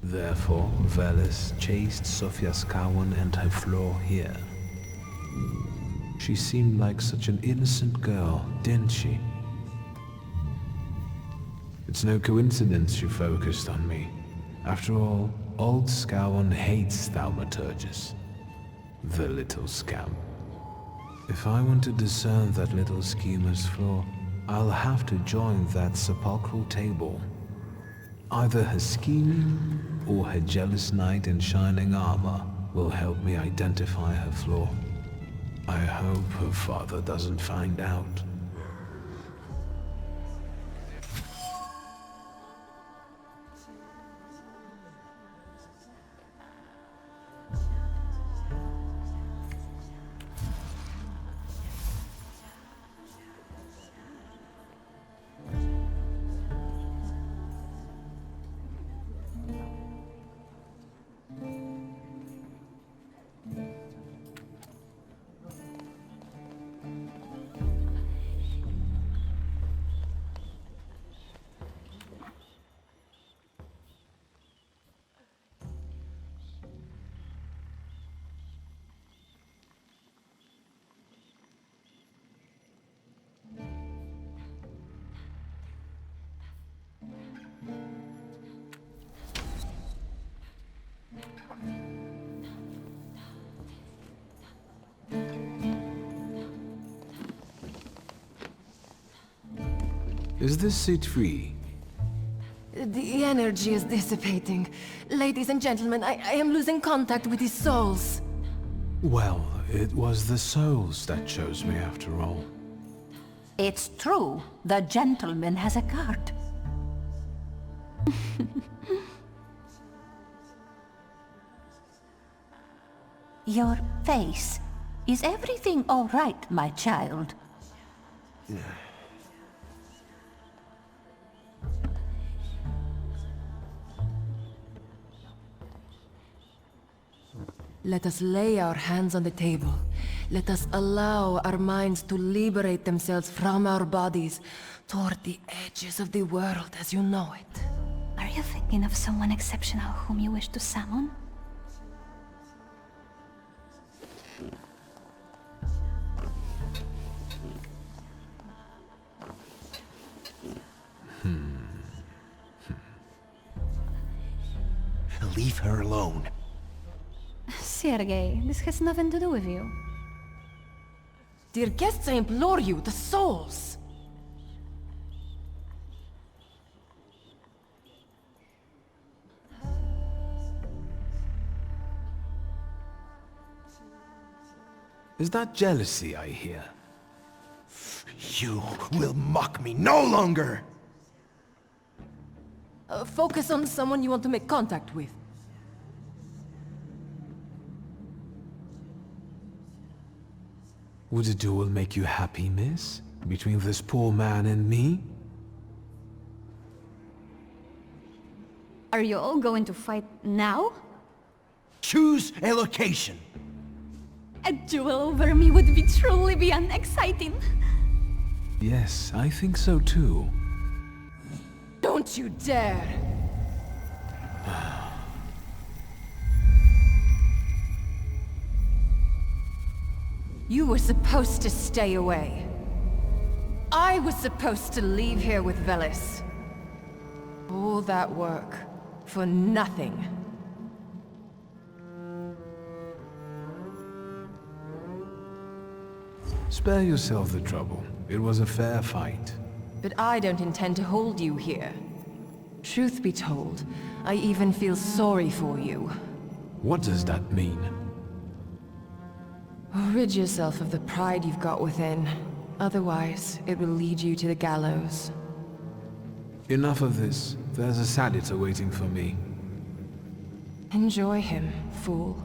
A: Therefore, Veles chased Sofia Skawan and her floor here. She seemed like such an innocent girl, didn't she? It's no coincidence she focused on me. After all, old Skawan hates thaumaturges. The little scamp. If I want to discern that little schemer's flaw, I'll have to join that sepulchral table. Either her scheming or her jealous knight in shining armor will help me identify her flaw. I hope her father doesn't find out. Is this seat free?
D: The energy is dissipating. Ladies and gentlemen, I am losing contact with these souls.
A: Well, it was the souls that chose me after all.
V: It's true. The gentleman has a card. Your face. Is everything all right, my child?
D: Let us lay our hands on the table. Let us allow our minds to liberate themselves from our bodies toward the edges of the world as you know it.
M: Are you thinking of someone exceptional whom you wish to summon?
U: Leave her alone.
M: Sergei, this has nothing to do with you.
D: Dear guests, I implore you, the souls!
A: Is that jealousy I hear?
U: You will mock me no longer!
D: Focus on someone you want to make contact with.
A: Would a duel make you happy, miss? Between this poor man and me?
M: Are you all going to fight now?
U: Choose a location.
M: A duel over me would be truly beyond exciting.
A: Yes, I think so too.
D: Don't you dare! You were supposed to stay away. I was supposed to leave here with Velis. All that work for nothing.
A: Spare yourself the trouble. It was a fair fight.
D: But I don't intend to hold you here. Truth be told, I even feel sorry for you.
A: What does that mean?
D: Rid yourself of the pride you've got within. Otherwise, it will lead you to the gallows.
A: Enough of this. There's a senator waiting for me.
D: Enjoy him, fool.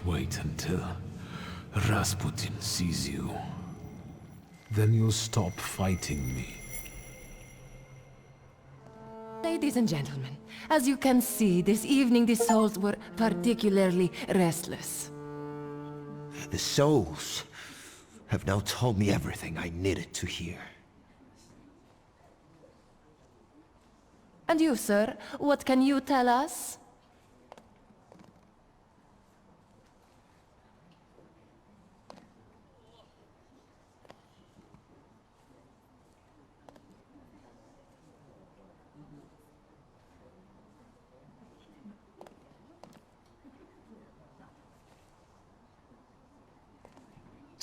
A: Just wait until Rasputin sees you. Then you'll stop fighting me.
D: Ladies and gentlemen, as you can see, this evening the souls were particularly restless.
U: The souls have now told me everything I needed to hear.
D: And you, sir, what can you tell us?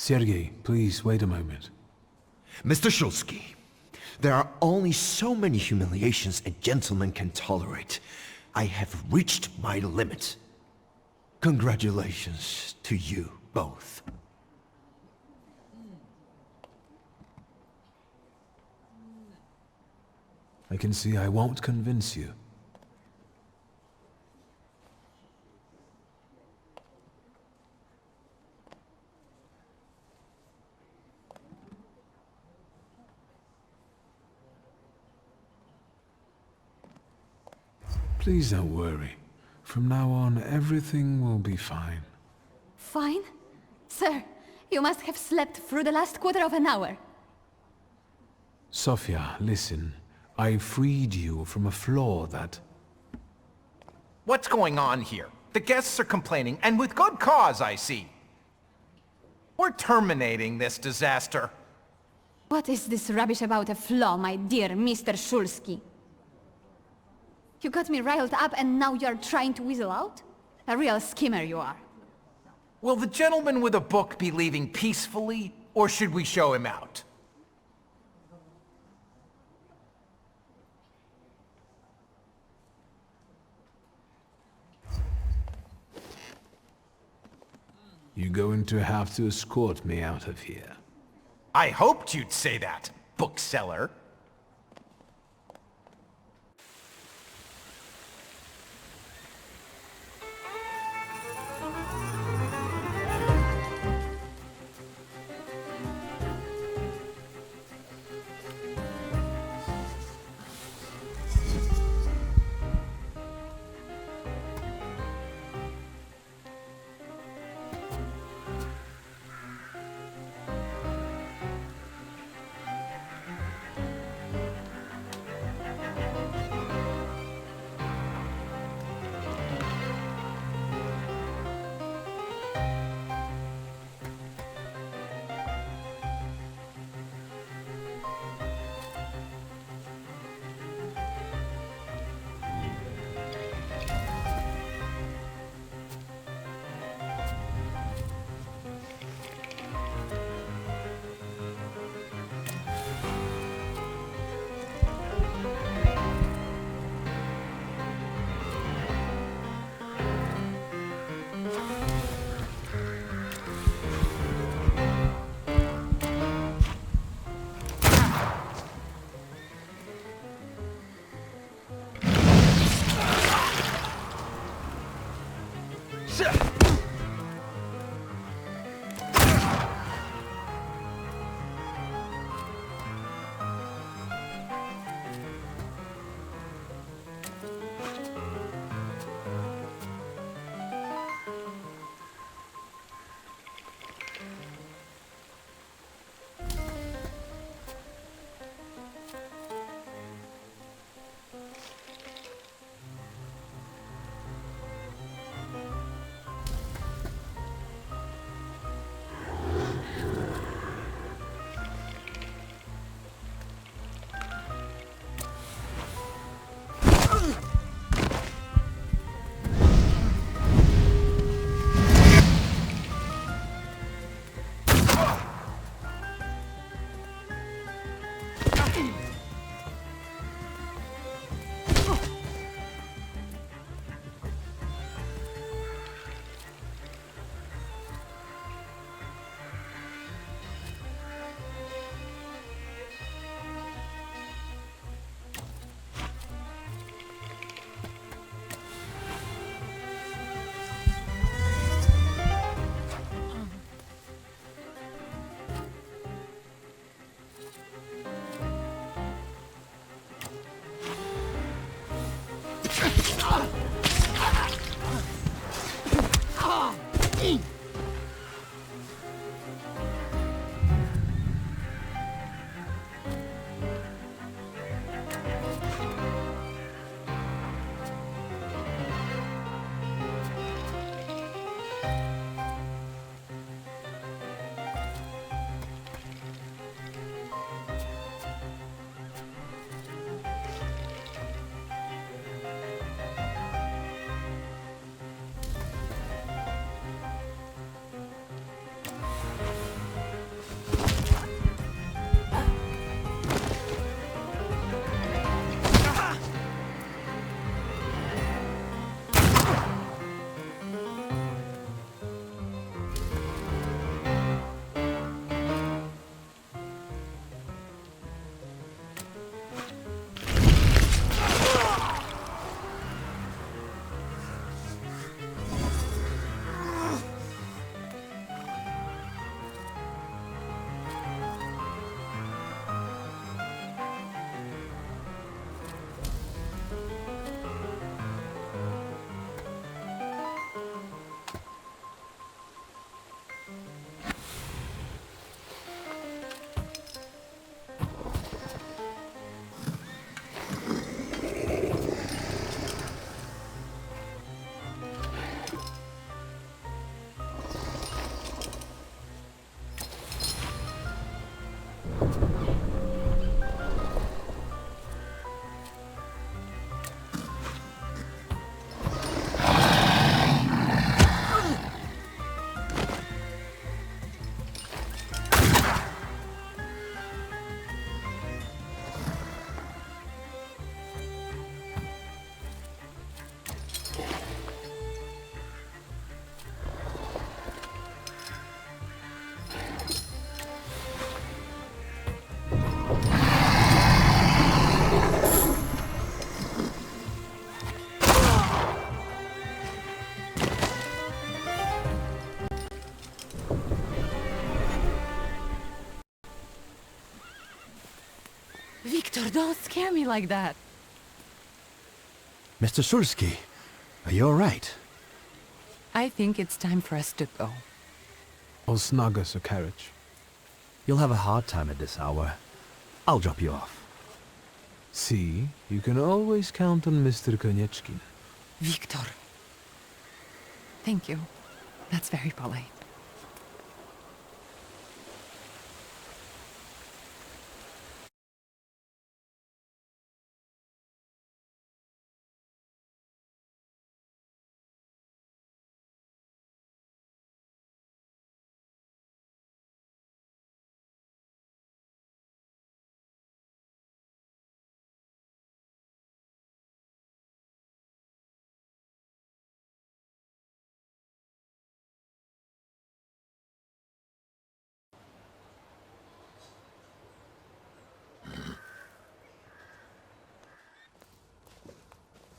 A: Sergei, please wait a moment.
U: Mr. Shulsky, there are only so many humiliations a gentleman can tolerate. I have reached my limit. Congratulations to you both.
A: I can see I won't convince you. Please don't worry. From now on, everything will be fine.
M: Fine? Sir, you must have slept through the last quarter of an hour.
A: Sofia, listen. I freed you from a flaw that...
I: What's going on here? The guests are complaining, and with good cause, I see. We're terminating this disaster.
M: What is this rubbish about a flaw, my dear Mr. Shulsky? You got me riled up and now you're trying to weasel out? A real schemer you are.
I: Will the gentleman with a book be leaving peacefully, or should we show him out?
A: You're going to have to escort me out of here.
I: I hoped you'd say that, bookseller.
K: Victor, don't scare me like that.
L: Mr. Sursky, are you alright?
K: I think it's time for us to go.
A: I'll snug us a carriage.
L: You'll have a hard time at this hour. I'll drop you off.
A: See, you can always count on Mr. Konieczkin.
K: Victor. Thank you. That's very polite.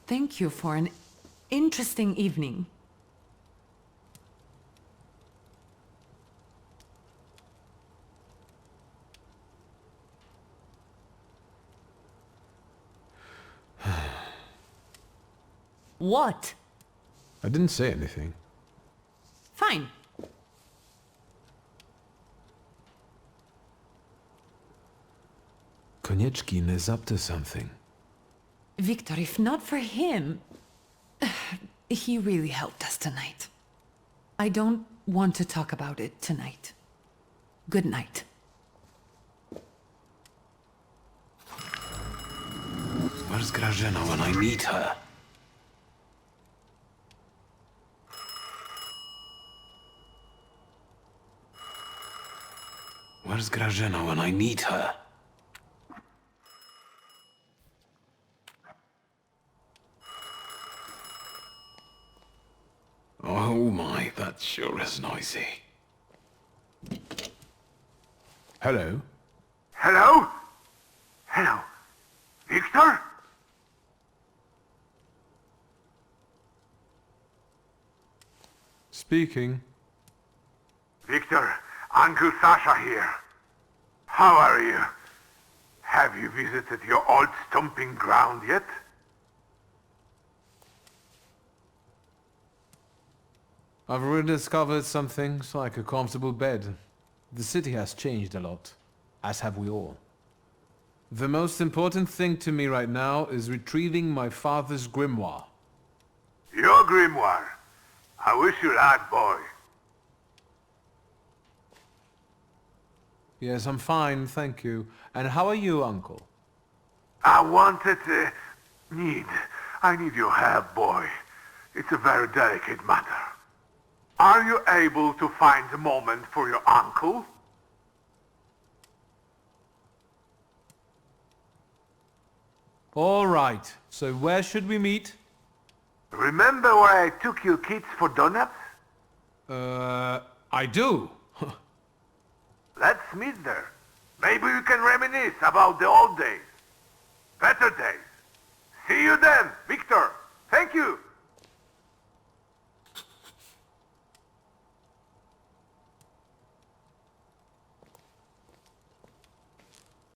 K: Thank you for an interesting evening. What?
A: I didn't say anything.
K: Fine.
A: Konieczkin is up to something.
K: Victor, if not for him... he really helped us tonight. I don't want to talk about it tonight. Good night.
A: Where's Grażyna when I need her? Where's Grażyna when I need her? Oh my, that sure is noisy. Hello?
P: Hello? Hello? Victor?
A: Speaking.
P: Victor, Uncle Sasha here. How are you? Have you visited your old stomping ground yet?
A: I've rediscovered some things like a comfortable bed. The city has changed a lot, as have we all. The most important thing to me right now is retrieving my father's grimoire.
G: Your grimoire? I wish you luck, boy.
A: Yes, I'm fine, thank you. And how are you, Uncle?
G: I need your help, boy. It's a very delicate matter. Are you able to find a moment for your uncle?
A: All right, so where should we meet?
G: Remember where I took you kids for donuts?
A: I do.
G: Let's meet there. Maybe we can reminisce about the old days. Better days. See you then, Victor. Thank you.